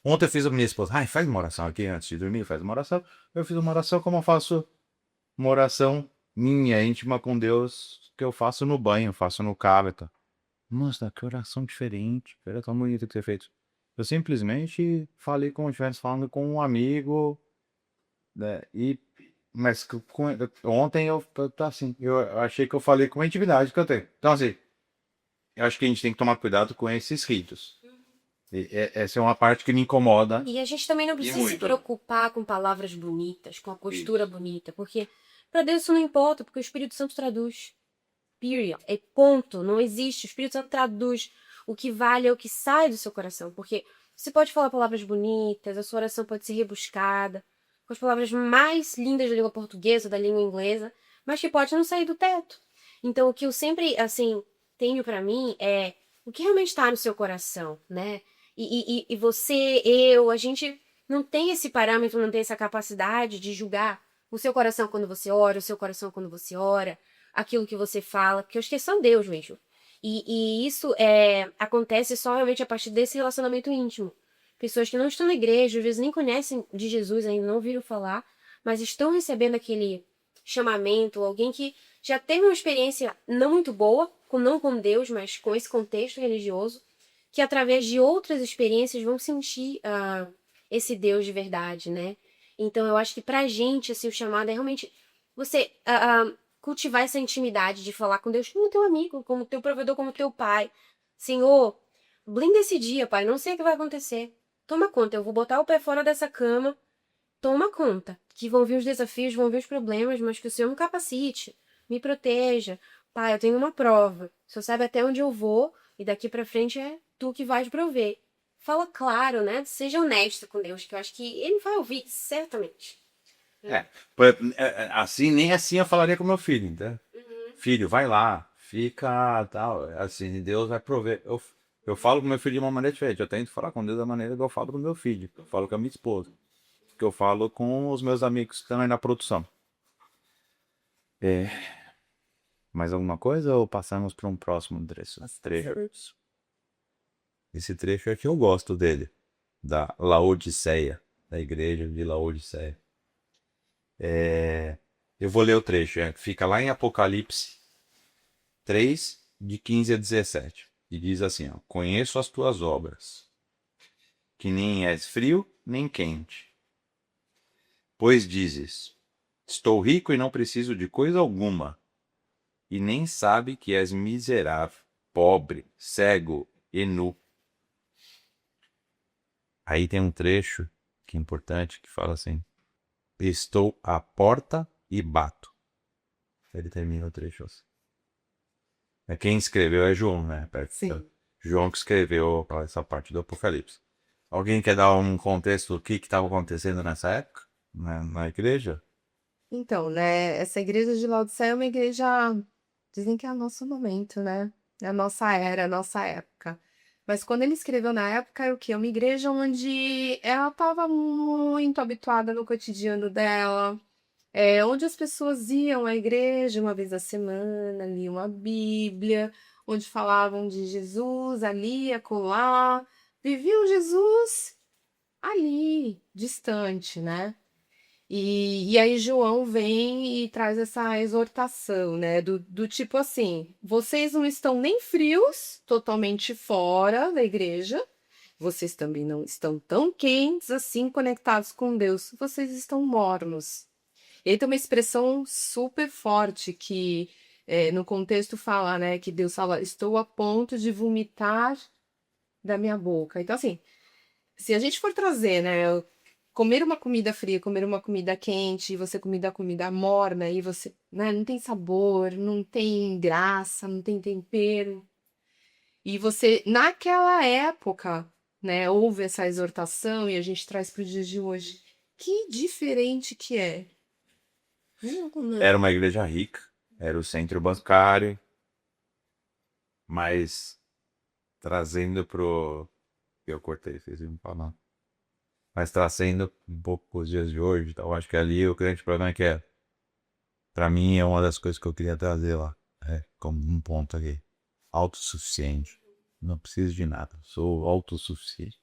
Ontem eu fiz a minha esposa, faz uma oração aqui antes de dormir, faz uma oração. Eu fiz uma oração como eu faço uma oração minha, íntima com Deus, que eu faço no banho, faço no carro. Nossa, que oração diferente, que era tão bonita que você fez. Eu simplesmente falei como se estivesse falando com um amigo, né? Mas ontem eu assim, eu achei que eu falei com a intimidade que eu tenho. Então, assim, eu acho que a gente tem que tomar cuidado com esses ritos. Essa é uma parte que me incomoda. E a gente também não precisa se preocupar com palavras bonitas, com a postura bonita, porque para Deus isso não importa, porque o Espírito Santo traduz. Period. É ponto. Não existe. O Espírito Santo traduz. O que vale é o que sai do seu coração. Porque você pode falar palavras bonitas, a sua oração pode ser rebuscada, com as palavras mais lindas da língua portuguesa, da língua inglesa, mas que pode não sair do teto. Então, o que eu sempre, assim, tenho pra mim é o que realmente está no seu coração, né? E você, a gente não tem esse parâmetro, não tem essa capacidade de julgar o seu coração quando você ora, o seu coração quando você ora, aquilo que você fala, porque eu acho que é só Deus mesmo. E isso acontece só realmente a partir desse relacionamento íntimo. Pessoas que não estão na igreja, às vezes nem conhecem de Jesus ainda, não ouviram falar, mas estão recebendo aquele chamamento, alguém que já teve uma experiência não muito boa, não com Deus, mas com esse contexto religioso, que através de outras experiências vão sentir esse Deus de verdade, né? Então eu acho que pra gente, assim, o chamado é realmente você cultivar essa intimidade de falar com Deus como teu amigo, como teu provedor, como teu pai. Senhor, blinda esse dia, pai, não sei o que vai acontecer. Toma conta, eu vou botar o pé fora dessa cama. Toma conta, que vão vir os desafios, vão vir os problemas, mas que o Senhor me capacite, me proteja. Pai, eu tenho uma prova. O Senhor sabe até onde eu vou e daqui pra frente é tu que vais prover. Fala claro, né? Seja honesto com Deus, que eu acho que ele vai ouvir, certamente. Assim, nem assim eu falaria com meu filho, entendeu? Filho, vai lá, fica, tal, assim, Deus vai prover. Eu falo com meu filho de uma maneira diferente, eu tento falar com Deus da maneira que eu falo com meu filho, eu falo com a minha esposa, que eu falo com os meus amigos que estão aí na produção. Mais alguma coisa ou passamos para um próximo trecho? Esse trecho aqui eu gosto dele, da Laodiceia, da igreja de Laodiceia. Eu vou ler o trecho, fica lá em Apocalipse 3, de 15 a 17. E diz assim, ó, conheço as tuas obras, que nem és frio nem quente. Pois dizes, estou rico e não preciso de coisa alguma, e nem sabe que és miserável, pobre, cego e nu. Aí tem um trecho que é importante, que fala assim, estou à porta e bato. Ele termina o trecho assim. Quem escreveu é João, né? Sim. João que escreveu essa parte do Apocalipse. Alguém quer dar um contexto do que estava acontecendo nessa época, na igreja? Então, né, essa igreja de Laodiceia é uma igreja, dizem que é o nosso momento, né? É a nossa era, a nossa época. Mas quando ele escreveu na época, era o quê? Uma igreja onde ela estava muito habituada no cotidiano dela, onde as pessoas iam à igreja uma vez a semana, liam a Bíblia, onde falavam de Jesus ali, acolá, viviam Jesus ali, distante, né? E aí João vem e traz essa exortação, né? Do tipo assim, vocês não estão nem frios, totalmente fora da igreja, vocês também não estão tão quentes assim, conectados com Deus, vocês estão mornos. E aí tem uma expressão super forte que no contexto fala, né? Que Deus fala, estou a ponto de vomitar da minha boca. Então, assim, se a gente for trazer, né? Comer uma comida fria, comer uma comida quente, e você comer a comida morna, e você, né, não tem sabor, não tem graça, não tem tempero. E você, naquela época, né, houve essa exortação e a gente traz para os dias de hoje. Que diferente que é. Era uma igreja rica, era o centro bancário, mas trazendo pro... Eu cortei, vocês viram falar. Mas trazendo um pouco os dias de hoje, então acho que ali o grande problema é que pra mim é uma das coisas que eu queria trazer lá, como um ponto aqui. Autossuficiente. Não preciso de nada, sou autossuficiente.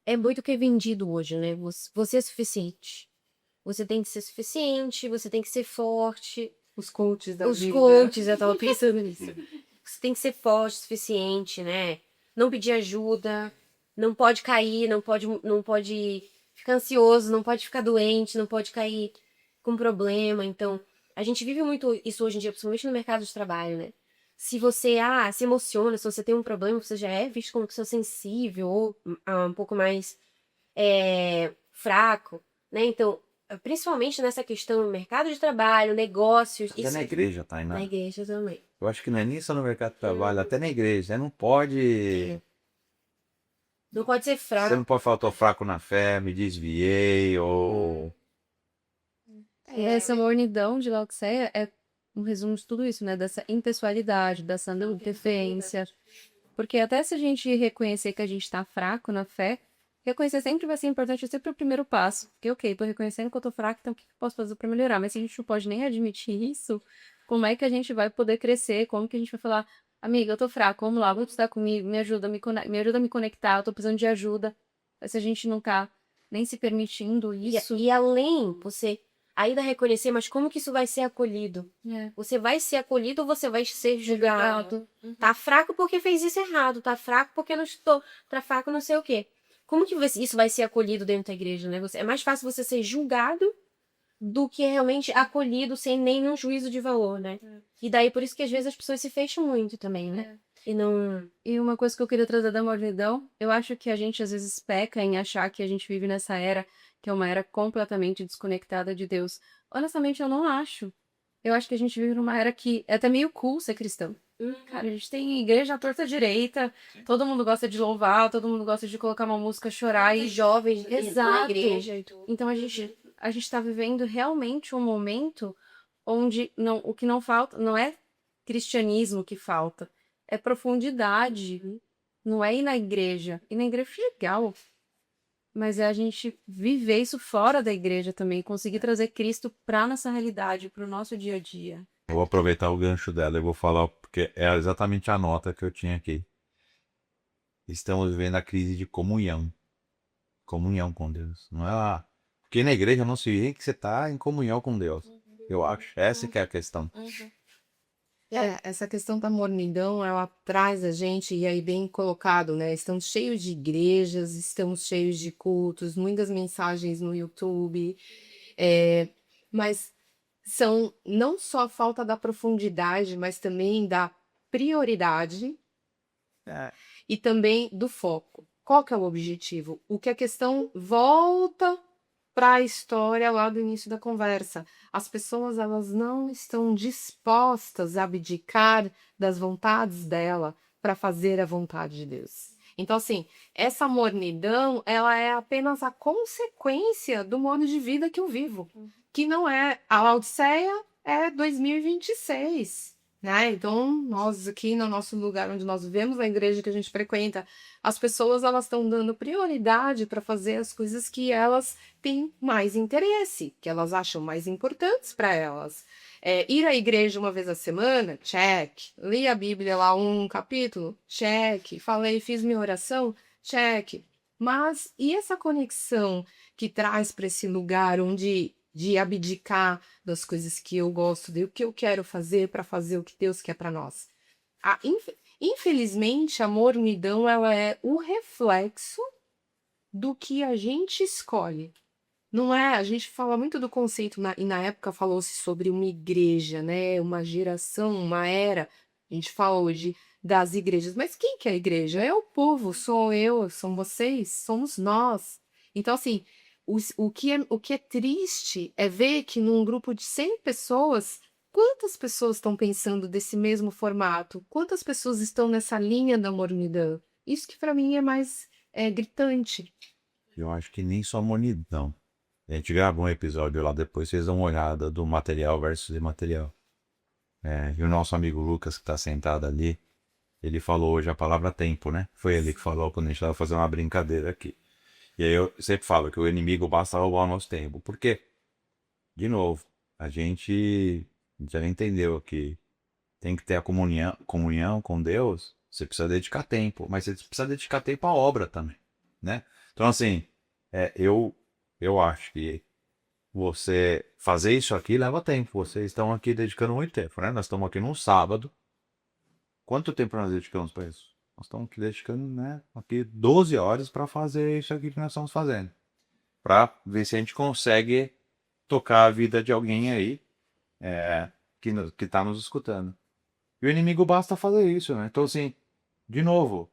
É muito o que é vendido hoje, né? Você é suficiente. Você tem que ser suficiente, você tem que ser forte. Os coaches da Os vida. coaches, eu tava pensando nisso. Você tem que ser forte o suficiente, né? Não pedir ajuda, não pode cair, não pode ficar ansioso, não pode ficar doente, não pode cair com problema. Então, a gente vive muito isso hoje em dia, principalmente no mercado de trabalho, né? Se você se emociona, se você tem um problema, você já é visto como pessoa sensível ou um pouco mais fraco, né? Então, principalmente nessa questão do mercado de trabalho, negócios. Até na igreja, tá? Na igreja também. Eu acho que não é nem só no mercado de trabalho, até na igreja. Você não pode. Não pode ser Você fraco. não pode falar, tô fraco na fé, me desviei, ou. E essa mornidão de Laodiceia é um resumo de tudo isso, né? Dessa impessoalidade, dessa não interferência. Porque até se a gente reconhecer que a gente tá fraco na fé, reconhecer sempre vai ser importante, é sempre o primeiro passo. Porque, ok, tô reconhecendo que eu tô fraca, então o que eu posso fazer pra melhorar? Mas se a gente não pode nem admitir isso, como é que a gente vai poder crescer? Como que a gente vai falar, amiga, eu tô fraca, vamos lá, vamos estudar comigo, me ajuda a me conectar, eu tô precisando de ajuda. Mas se a gente não tá nem se permitindo isso. E além, você ainda reconhecer, mas como que isso vai ser acolhido? É. Você vai ser acolhido ou você vai ser julgado? Uhum. Tá fraco porque fez isso errado, tá fraco porque não estou, tá fraco não sei o quê. Como que isso vai ser acolhido dentro da igreja, né? É mais fácil você ser julgado do que realmente acolhido sem nenhum juízo de valor, né? E daí por isso que às vezes as pessoas se fecham muito também, né? E não. E uma coisa que eu queria trazer da mornidão, eu acho que a gente às vezes peca em achar que a gente vive nessa era, que é uma era completamente desconectada de Deus. Honestamente, eu não acho. Eu acho que a gente vive numa era que é até meio cool ser cristão. Cara, a gente tem igreja à torta direita, todo mundo gosta de louvar, todo mundo gosta de colocar uma música, chorar E e jovens na Exato. igreja e tudo. Então a gente tá vivendo realmente um momento onde não, o que não falta não é cristianismo que falta, é profundidade. Não é ir na igreja. Ir na igreja é legal, mas é a gente viver isso fora da igreja também, conseguir trazer Cristo pra nossa realidade, pro nosso dia a dia. Eu vou aproveitar o gancho dela e vou falar, porque é exatamente a nota que eu tinha aqui. Estamos vivendo a crise de comunhão. Comunhão com Deus. Não é lá. Porque na igreja não se vê que você está em comunhão com Deus. Eu acho. Essa que é a questão. Essa questão da mornidão, ela traz a gente, e aí bem colocado, né? Estamos cheios de igrejas, estamos cheios de cultos, muitas mensagens no YouTube, mas são não só a falta da profundidade, mas também da prioridade É. e também do foco. Qual que é o objetivo? O que a questão volta para a história lá do início da conversa. As pessoas elas não estão dispostas a abdicar das vontades dela para fazer a vontade de Deus. Então, assim, essa mornidão, ela é apenas a consequência do modo de vida que eu vivo, que não é a Laodiceia, é 2026. Né? Então, nós aqui no nosso lugar onde nós vivemos, a igreja que a gente frequenta, as pessoas elas estão dando prioridade para fazer as coisas que elas têm mais interesse, que elas acham mais importantes para elas. Ir à igreja uma vez a semana, check. Li a Bíblia lá um capítulo, check. Falei, fiz minha oração, check. Mas e essa conexão que traz para esse lugar onde de abdicar das coisas que eu gosto, do que eu quero fazer para fazer o que Deus quer para nós? Infelizmente, a mornidão ela é o reflexo do que a gente escolhe. Não é? A gente fala muito do conceito, e na época falou-se sobre uma igreja, né? Uma geração, uma era. A gente fala hoje das igrejas, mas quem que é a igreja? É o povo, sou eu, são vocês, somos nós. Então, assim, o que é triste é ver que num grupo de 100 pessoas, quantas pessoas estão pensando desse mesmo formato? Quantas pessoas estão nessa linha da mornidão? Isso que para mim é mais gritante. Eu acho que nem só monidão. A gente gravou um episódio lá depois, vocês dão uma olhada do material versus imaterial. E o nosso amigo Lucas, que está sentado ali, ele falou hoje a palavra tempo, né? Foi ele que falou quando a gente estava fazendo uma brincadeira aqui. E aí eu sempre falo que o inimigo basta roubar o nosso tempo. Por quê? De novo, a gente já entendeu que tem que ter a comunhão com Deus, você precisa dedicar tempo, mas você precisa dedicar tempo à obra também, né? Então, assim, eu acho que você fazer isso aqui leva tempo. Vocês estão aqui dedicando muito tempo, né? Nós estamos aqui num sábado. Quanto tempo nós dedicamos para isso? Nós estamos aqui dedicando, né, aqui 12 horas para fazer isso aqui que nós estamos fazendo. Para ver se a gente consegue tocar a vida de alguém aí que está nos escutando. E o inimigo basta fazer isso, né? Então, assim, de novo,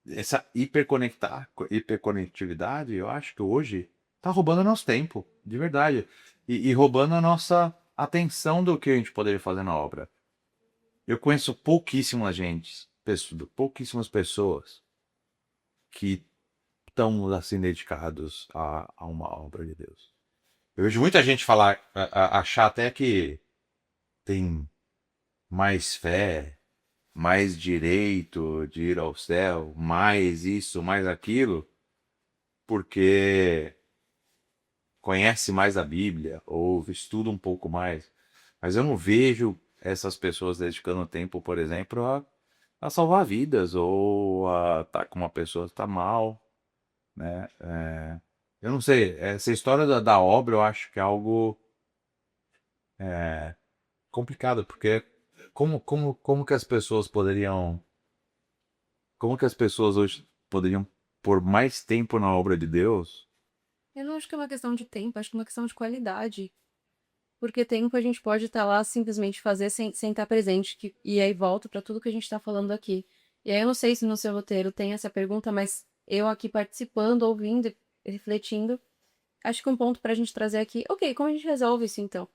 essa hiperconectividade, eu acho que hoje tá roubando nosso tempo, de verdade. E roubando a nossa atenção do que a gente poderia fazer na obra. Eu conheço pouquíssimas pessoas que estão assim dedicados a uma obra de Deus. Eu vejo muita gente achar até que tem mais fé, mais direito de ir ao céu, mais isso, mais aquilo, porque conhece mais a Bíblia ou estuda um pouco mais. Mas eu não vejo essas pessoas dedicando tempo, por exemplo, a salvar vidas ou a estar com uma pessoa que está mal, né? Eu não sei, essa história da obra eu acho que é algo complicado, porque como que as pessoas poderiam, como que as pessoas hoje poderiam pôr mais tempo na obra de Deus? Eu não acho que é uma questão de tempo, acho que é uma questão de qualidade. Porque tempo a gente pode estar lá simplesmente fazer sem estar presente. E aí volto para tudo que a gente está falando aqui. E aí eu não sei se no seu roteiro tem essa pergunta, mas eu aqui participando, ouvindo, e refletindo, acho que um ponto para a gente trazer aqui, ok, como a gente resolve isso então?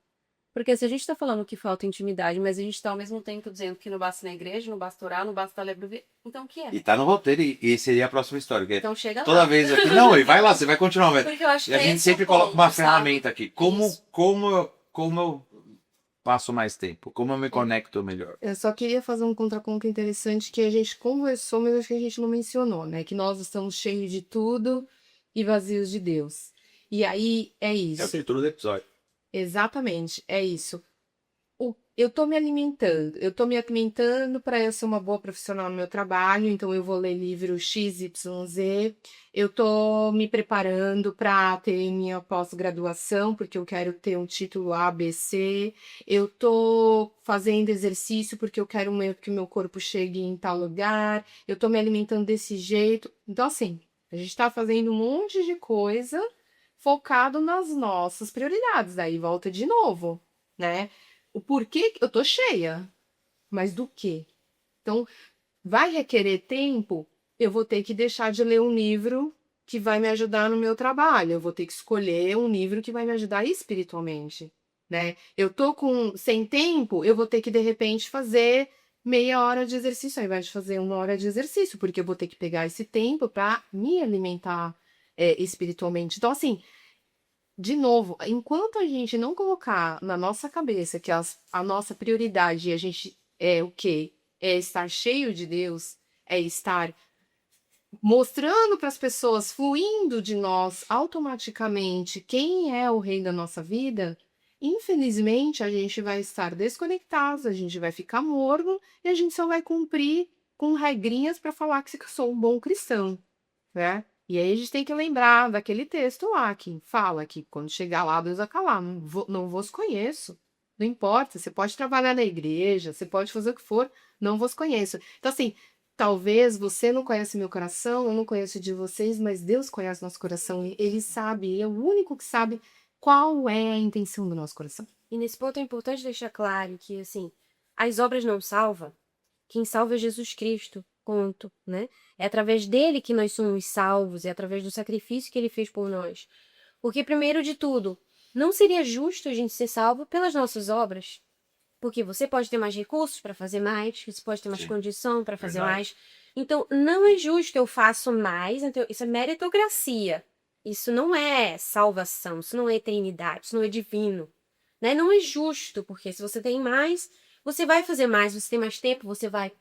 Porque se a gente está falando que falta intimidade, mas a gente está ao mesmo tempo dizendo que não basta ir na igreja, não basta orar, não basta ler Bíblia, então o que é? E tá no roteiro, e seria a próxima história. Que Então chega toda lá. vez aqui. Não, e vai lá, você vai continuar. Porque eu acho E a que gente esse é o sempre coloca ponto, uma sabe? ferramenta aqui. Isso. Como eu passo mais tempo? Como eu me conecto melhor? Eu só queria fazer um contraponto interessante que a gente conversou, mas acho que a gente não mencionou, né? Que nós estamos cheios de tudo e vazios de Deus. E aí é É o isso. título do episódio. Exatamente, é isso. Eu tô me alimentando para eu ser uma boa profissional no meu trabalho, então eu vou ler livro XYZ. Eu tô me preparando para ter minha pós-graduação, porque eu quero ter um título ABC. Eu tô fazendo exercício porque eu quero que o meu corpo chegue em tal lugar. Eu tô me alimentando desse jeito. Então, assim, a gente tá fazendo um monte de coisa focado nas nossas prioridades. Daí volta de novo, né? O porquê eu tô cheia, mas do quê? Então, vai requerer tempo, eu vou ter que deixar de ler um livro que vai me ajudar no meu trabalho, eu vou ter que escolher um livro que vai me ajudar espiritualmente, né? Eu tô sem tempo, eu vou ter que de repente fazer meia hora de exercício ao invés de fazer uma hora de exercício, porque eu vou ter que pegar esse tempo para me alimentar espiritualmente. Então, assim, de novo, enquanto a gente não colocar na nossa cabeça que a nossa prioridade a gente é o quê? É estar cheio de Deus, é estar mostrando para as pessoas, fluindo de nós automaticamente quem é o rei da nossa vida, infelizmente a gente vai estar desconectado, a gente vai ficar morno e a gente só vai cumprir com regrinhas para falar que eu sou um bom cristão, né? E aí a gente tem que lembrar daquele texto lá que fala que quando chegar lá, Deus vai calar, não vos conheço. Não importa, você pode trabalhar na igreja, você pode fazer o que for, não vos conheço. Então, assim, talvez você não conhece meu coração, eu não conheço de vocês, mas Deus conhece nosso coração. E Ele sabe, Ele é o único que sabe qual é a intenção do nosso coração. E nesse ponto é importante deixar claro que, assim, as obras não salvam. Quem salva é Jesus Cristo, ponto, né? É através dele que nós somos salvos, é através do sacrifício que ele fez por nós. Porque, primeiro de tudo, não seria justo a gente ser salvo pelas nossas obras. Porque você pode ter mais recursos para fazer mais, você pode ter mais Sim, condição para fazer verdade. mais. Então, não é justo eu faço mais, então, isso é meritocracia. Isso não é salvação, isso não é eternidade, isso não é divino. Né? Não é justo, porque se você tem mais, você vai fazer mais, você tem mais tempo, você vai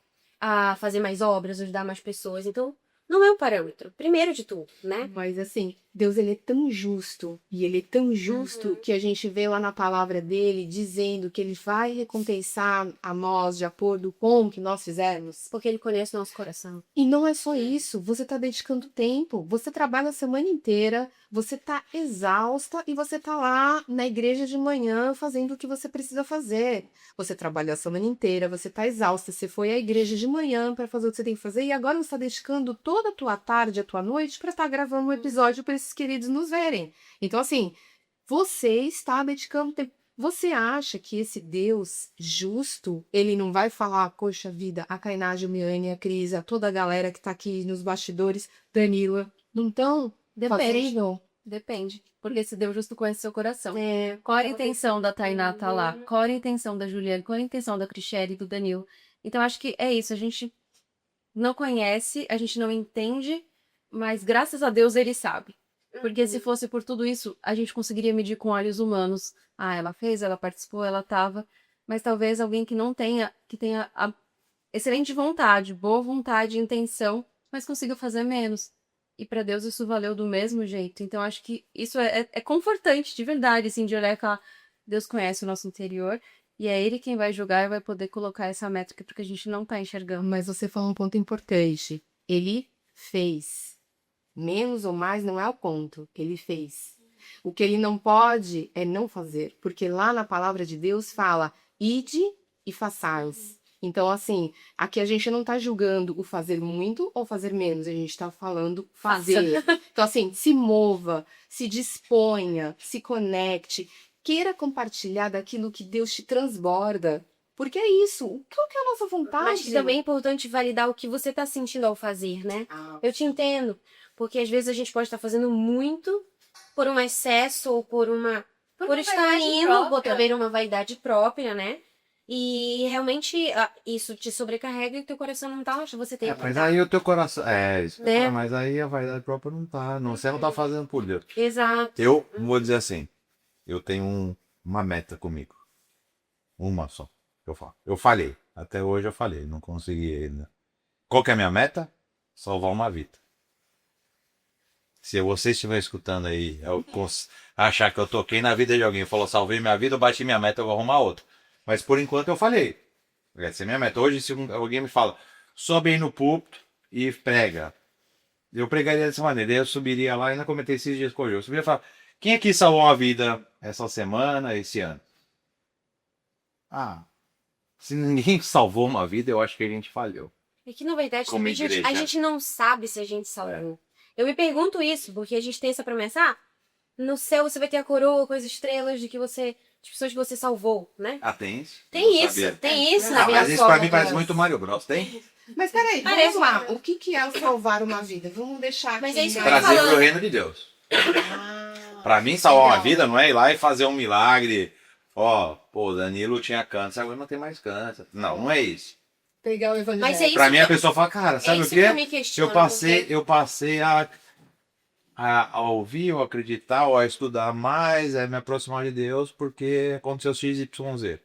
fazer mais obras, ajudar mais pessoas. Então, não é um parâmetro, primeiro de tudo, né? Mas assim, Deus ele é tão justo, e ele é tão justo que a gente vê lá na palavra dele dizendo que ele vai recompensar a nós de acordo com o que nós fizermos. Porque ele conhece o nosso coração. E não é só isso, você está dedicando tempo, você trabalha a semana inteira, você está exausta e você está lá na igreja de manhã fazendo o que você precisa fazer. Você trabalha a semana inteira, você está exausta, você foi à igreja de manhã para fazer o que você tem que fazer e agora você está dedicando toda a tua tarde, a tua noite para estar gravando um episódio para esses queridos nos verem. Então, assim, você está dedicando tempo. Você acha que esse Deus justo, ele não vai falar, poxa vida, a Kainá, a Juliane, a Cris, a toda a galera que tá aqui nos bastidores, Danila, não estão fazendo? Depende. Porque se Deus justo conhece seu coração. É, Qual era a intenção da Tainá tá lá? Qual era a intenção da Juliane? Qual era a intenção da Cristiane e do Danilo? Então, acho que é isso. A gente não conhece, a gente não entende, mas graças a Deus ele sabe. Porque se fosse por tudo isso, a gente conseguiria medir com olhos humanos. Ah, ela fez, ela participou, ela tava. Mas talvez alguém que não tenha, que tenha excelente vontade, boa vontade, intenção, mas consiga fazer menos. E para Deus isso valeu do mesmo jeito. Então acho que isso é confortante, de verdade, assim, de olhar e falar, Deus conhece o nosso interior e é Ele quem vai julgar e vai poder colocar essa métrica porque a gente não tá enxergando. Mas você falou um ponto importante. Ele fez. Menos ou mais não é o ponto. Ele fez. O que ele não pode é não fazer. Porque lá na palavra de Deus fala, ide e façais. Então, assim, aqui a gente não tá julgando o fazer muito ou fazer menos. A gente tá falando fazer. Então, assim, se mova, se disponha, se conecte. Queira compartilhar daquilo que Deus te transborda. Porque é isso. Qual que é a nossa vontade? Mas também é importante validar o que você tá sentindo ao fazer, né? Eu te entendo. Porque às vezes a gente pode estar fazendo muito por um excesso ou por estar vaidade indo, própria. por também uma vaidade própria, né? E realmente isso te sobrecarrega e teu coração não tá onde você tem que Mas estar. aí o teu coração. É, isso. Né? Mas aí a vaidade própria não tá. Não, você não tá fazendo por Deus. Exato. Eu vou dizer assim, eu tenho uma meta comigo. Uma só. Que eu falo. Eu falhei. Até hoje eu falhei. Não consegui ainda. Qual que é a minha meta? Salvar uma vida. Se você estiver escutando aí, achar que eu toquei na vida de alguém, falou, salvei minha vida, eu bati minha meta, eu vou arrumar outra. Mas por enquanto eu falhei. Essa é a minha meta. Hoje, se alguém me fala, sobe aí no púlpito e prega. Eu pregaria dessa maneira. Eu subiria lá e ainda comentei esses dias com o Jô. Eu subiria e falar, quem aqui salvou uma vida essa semana, esse ano? Ah, se ninguém salvou uma vida, eu acho que a gente falhou. É que, na verdade, Como também, igreja. a gente não sabe se a gente salvou. Eu me pergunto isso, porque a gente tem essa promessa, no céu você vai ter a coroa com as estrelas de pessoas que você salvou, né? Ah, tem isso? Tem Não isso, sabia. tem isso Ah, na minha mas isso pra mim forma. parece muito Mario Bros. Tem? Mas peraí, Parece vamos lá. O que é o salvar uma vida? Vamos deixar aqui. Mas é isso que eu tô Trazer falando. pro reino de Deus. Ah, Pra mim, salvar uma legal. vida não é ir lá e fazer um milagre. Ó, pô, Danilo tinha câncer, agora não tem mais câncer. Não, não é isso. Pegar o evangelho. Mas é isso Pra mim, que a pessoa fala, cara, sabe o isso quê? que eu me questiono, Eu passei a ouvir, ou acreditar, ou a estudar mais, a me aproximar de Deus, porque aconteceu X, Y, Z.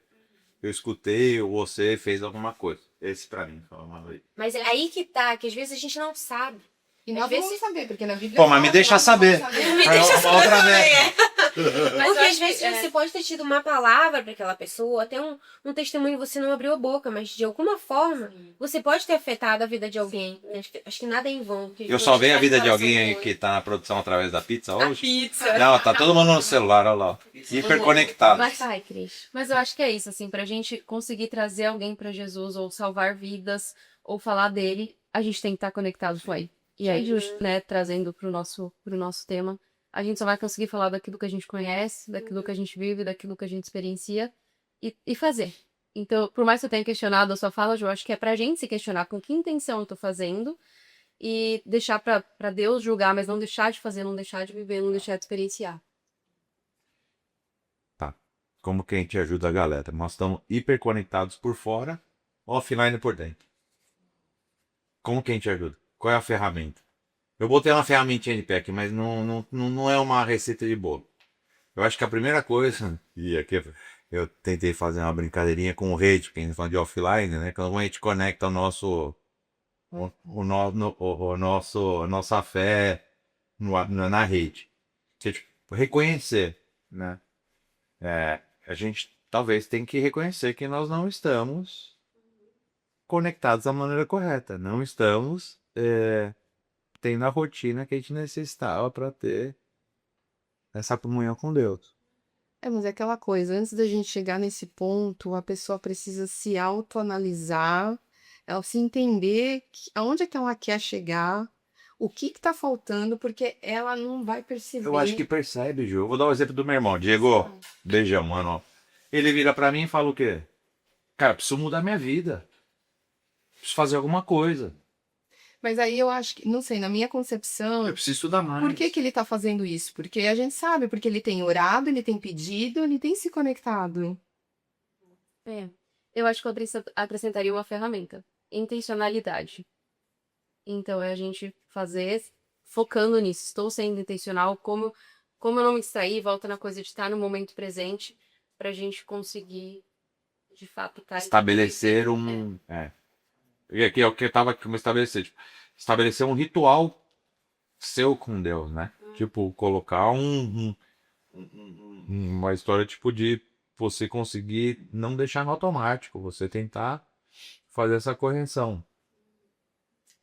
Eu escutei, ou você fez alguma coisa. Esse pra mim foi uma vez. Mas é aí que tá, que às vezes a gente não sabe. E nós Às vezes- vamos saber, porque na Bíblia. Pô, mas me fala, deixa nós saber. vamos saber. Pra uma outra vez. Mas Porque eu às acho vezes que, você pode ter tido uma palavra para aquela pessoa, até um testemunho e você não abriu a boca, mas de alguma forma você pode ter afetado a vida de alguém. Acho que nada é em vão. que Eu Deus salvei a faz vida de coração alguém aí bom. que tá na produção através da pizza hoje. pizza. Não, tá todo mundo no celular, olha lá. Hiper conectado. Vai, Cris. Mas eu acho que é isso, assim, pra gente conseguir trazer alguém pra Jesus, ou salvar vidas, ou falar dele, a gente tem que estar conectado com ele. E aí, né, trazendo pro nosso tema, a gente só vai conseguir falar daquilo que a gente conhece, daquilo que a gente vive, daquilo que a gente experiencia e fazer. Então, por mais que eu tenha questionado a sua fala, eu acho que é pra gente se questionar com que intenção eu tô fazendo e deixar pra Deus julgar, mas não deixar de fazer, não deixar de viver, não deixar de experienciar. Tá. Como que a gente ajuda a galera? Nós estamos hiper conectados por fora, offline por dentro. Como que a gente ajuda? Qual é a ferramenta? Eu botei uma ferramentinha de pé aqui, mas não é uma receita de bolo. Eu acho que a primeira coisa, e aqui eu tentei fazer uma brincadeirinha com o rede, que a gente fala de offline, né? Quando a gente conecta a nossa fé na rede. Que, tipo, reconhecer, né? A gente talvez tem que reconhecer que nós não estamos conectados da maneira correta. Não estamos tendo a rotina que a gente necessitava para ter essa comunhão com Deus. Mas é aquela coisa, antes da gente chegar nesse ponto, a pessoa precisa se autoanalisar, ela se entender aonde é que ela quer chegar, o que tá faltando, porque ela não vai perceber. Eu acho que percebe, Ju. Eu vou dar o exemplo do meu irmão. Diego, beijão, mano. Ele vira pra mim e fala o quê? Cara, preciso mudar minha vida. Preciso fazer alguma coisa. Mas aí eu acho que, não sei, na minha concepção, Eu preciso estudar mais. por que ele tá fazendo isso? Porque a gente sabe, porque ele tem orado, ele tem pedido, ele tem se conectado. Eu acho que eu acrescentaria uma ferramenta. Intencionalidade. Então, é a gente fazer focando nisso. Estou sendo intencional. Como eu não me distrair, volta na coisa de estar no momento presente pra gente conseguir, de fato, estar... Estabelecer E aqui é o que eu tava como estabelecer, tipo, estabelecer um ritual seu com Deus, né? Tipo, colocar uma história tipo de você conseguir não deixar no automático, você tentar fazer essa correção.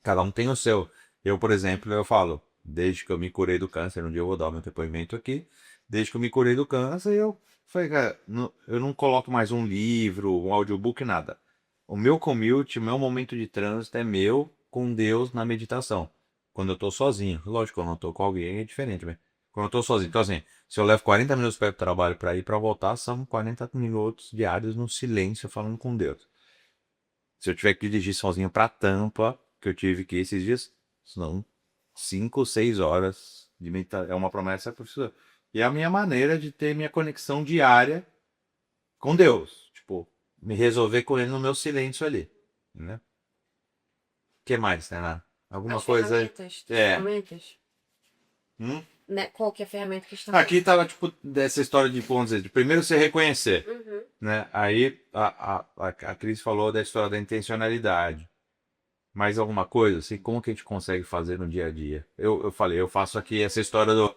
Cada um tem o seu. Eu, por exemplo, eu falo, desde que eu me curei do câncer, um dia eu vou dar o meu depoimento aqui, desde que eu me curei do câncer, eu falei, cara, eu não coloco mais um livro, um audiobook, nada. O meu commute, o meu momento de trânsito é meu com Deus na meditação. Quando eu tô sozinho. Lógico, quando eu tô com alguém é diferente, mas quando eu tô sozinho. Então, assim, se eu levo 40 minutos para ir pro trabalho para ir para voltar, são 40 minutos diários no silêncio falando com Deus. Se eu tiver que dirigir sozinho pra Tampa, que eu tive que ir esses dias, são 5, 6 horas de meditação. É uma promessa que eu preciso. E é a minha maneira de ter minha conexão diária com Deus. Tipo, me resolver com ele no meu silêncio ali. Né? O que mais, Tainá? Alguma As coisa aí? ferramentas, É. ferramentas, Hum? né? Qual que é a ferramenta que está Aqui tava, tipo, dessa história de, vamos dizer, de primeiro você reconhecer. Uhum. Né? Aí a Cris falou da história da intencionalidade. Mais alguma coisa, assim, como que a gente consegue fazer no dia a dia? Eu falei, eu faço aqui essa história do.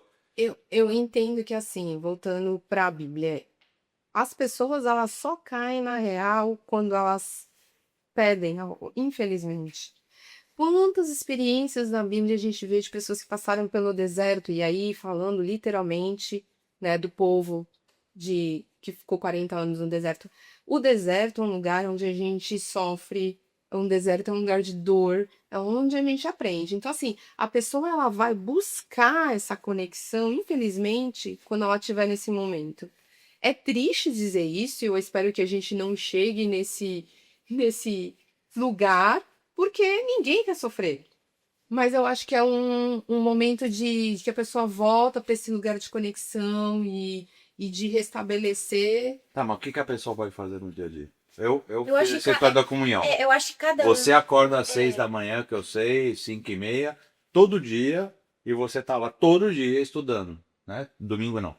Eu entendo que, assim, voltando para a Bíblia, as pessoas elas só caem na real quando elas pedem algo, infelizmente. Quantas experiências na Bíblia a gente vê de pessoas que passaram pelo deserto, e aí falando literalmente, né, do povo que ficou 40 anos no deserto. O deserto é um lugar onde a gente sofre, um deserto é um lugar de dor, é onde a gente aprende. Então, assim, a pessoa ela vai buscar essa conexão, infelizmente, quando ela estiver nesse momento. É triste dizer isso, e eu espero que a gente não chegue nesse lugar, porque ninguém quer sofrer. Mas eu acho que é um momento de que a pessoa volta para esse lugar de conexão e de restabelecer. Tá, mas o que que a pessoa pode fazer no dia a dia? Eu Eu fiz acho essa que história da comunhão. eu acho que cada Você um. acorda às 6 da manhã, que eu sei, 5:30, todo dia, e você tá lá todo dia estudando, né? Domingo não.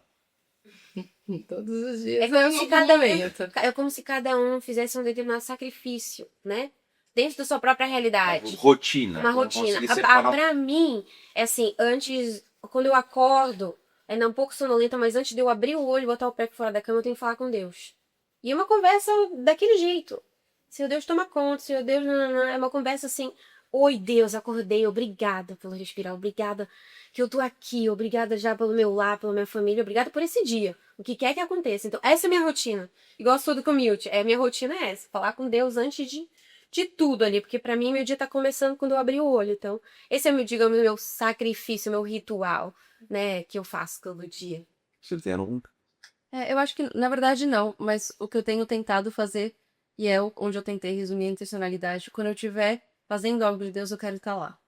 Todos os É dias como é se um cada momento. é como se cada um fizesse um determinado sacrifício, né? Dentro da sua própria realidade. Rotina. Uma Eu não rotina. consegui separar. Pra mim, é assim, antes, quando eu acordo, ainda um pouco sonolenta, mas antes de eu abrir o olho e botar o pé fora da cama, eu tenho que falar com Deus. E é uma conversa daquele jeito. Seu Deus toma conta, seu Deus, não, é uma conversa assim. Oi, Deus, acordei, obrigada pelo respirar, obrigada que eu tô aqui, obrigada já pelo meu lar, pela minha família, obrigada por esse dia, o que quer que aconteça. Então, essa é a minha rotina. Igual a sua do commute, minha rotina é essa, falar com Deus antes de tudo ali, porque pra mim meu dia tá começando quando eu abri o olho. Então, esse é meu, digamos, meu sacrifício, meu ritual, né, que eu faço todo dia. Você tem um. Eu acho que, na verdade, não, mas o que eu tenho tentado fazer, e é onde eu tentei resumir a intencionalidade, quando eu estiver fazendo algo de Deus, eu quero estar lá.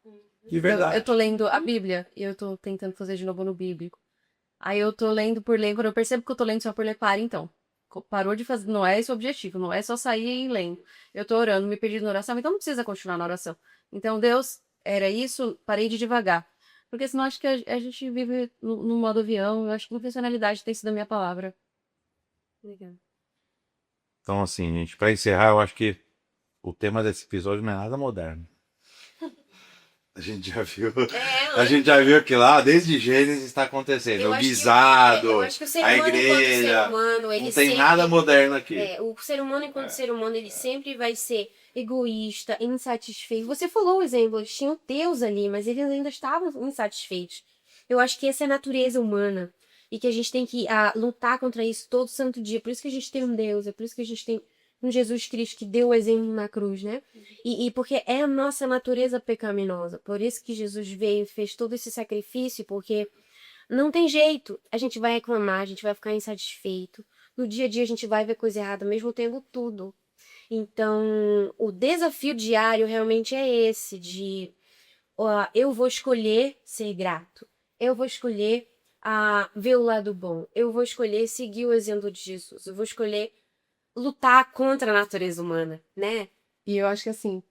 De Eu verdade. tô lendo a Bíblia e eu tô tentando fazer de novo no bíblico. Aí eu tô lendo por ler, quando eu percebo que eu tô lendo só por ler, para então. Parou de fazer, não é esse o objetivo, não é só sair lendo. Eu tô orando, me pedindo na oração, então não precisa continuar na oração. Então, Deus, era isso, parei de devagar. Porque senão acho que a gente vive no modo avião, eu acho que intencionalidade tem sido a minha palavra. Obrigada. Então, assim, gente, pra encerrar, eu acho que o tema desse episódio não é nada moderno. A gente já viu. A gente já viu que lá, desde Gênesis, está acontecendo. Eu O acho que- guisado, eu acho que o ser a humano, enquanto ser igreja. humano, ele Não tem sempre- nada moderno aqui. O ser humano, enquanto ser humano, ele sempre vai ser egoísta, insatisfeito. Você falou o exemplo, eles tinham Deus ali, mas eles ainda estavam insatisfeitos. Eu acho que essa é a natureza humana. E que a gente tem que lutar contra isso todo santo dia. Por isso que a gente tem um Deus, é por isso que a gente tem um Jesus Cristo que deu o exemplo na cruz, né? E porque é a nossa natureza pecaminosa. Por isso que Jesus veio e fez todo esse sacrifício, porque não tem jeito. A gente vai reclamar, a gente vai ficar insatisfeito. No dia a dia a gente vai ver coisa errada, mesmo tendo tudo. Então, o desafio diário realmente é esse, de eu vou escolher ser grato. Eu vou escolher ver o lado bom. Eu vou escolher seguir o exemplo de Jesus. Eu vou escolher lutar contra a natureza humana, né? E eu acho que assim,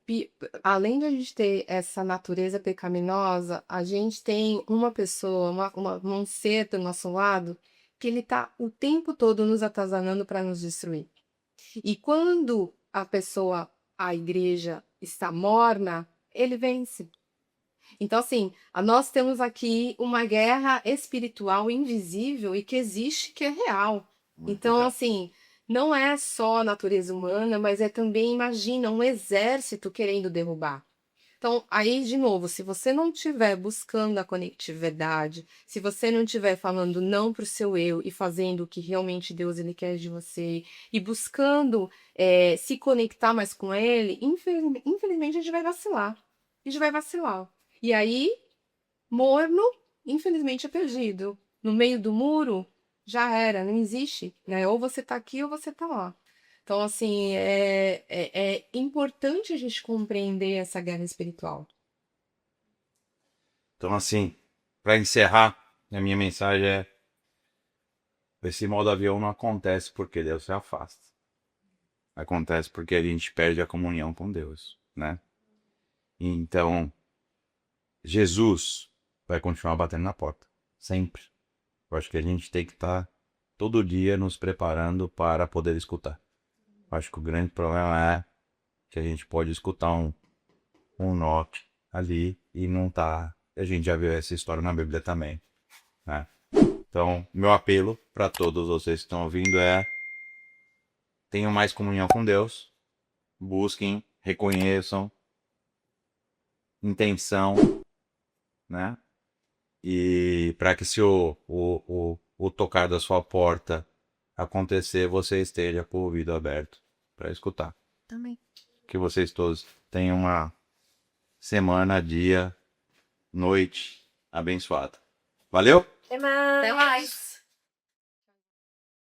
além de a gente ter essa natureza pecaminosa, a gente tem uma pessoa, um ser do nosso lado, que ele tá o tempo todo nos atazanando para nos destruir. E quando a pessoa a igreja está morna, ele vence. Então, assim, nós temos aqui uma guerra espiritual invisível e que existe, que é real. Então, assim, não é só a natureza humana, mas é também, imagina, um exército querendo derrubar. Então, aí, de novo, se você não estiver buscando a conectividade, se você não estiver falando não para o seu eu e fazendo o que realmente Deus ele quer de você, e buscando se conectar mais com ele, infelizmente a gente vai vacilar. A gente vai vacilar. E aí, morno, infelizmente é perdido. No meio do muro, já era, não existe, né? Ou você tá aqui ou você tá lá. Então, assim, é importante a gente compreender essa guerra espiritual. Então, assim, para encerrar, a minha mensagem é: esse modo avião não acontece porque Deus se afasta. Acontece porque a gente perde a comunhão com Deus, né? Então, Jesus vai continuar batendo na porta, sempre. Eu acho que a gente tem que estar todo dia nos preparando para poder escutar. Eu acho que o grande problema é que a gente pode escutar um knock ali e não tá. A gente já viu essa história na Bíblia também, né? Então, meu apelo para todos vocês que estão ouvindo é: tenham mais comunhão com Deus, busquem, reconheçam intenção, né? E para que se o tocar da sua porta acontecer, você esteja com o ouvido aberto para escutar. Também. Que vocês todos tenham uma semana, dia, noite abençoada. Valeu? Até mais! Até mais!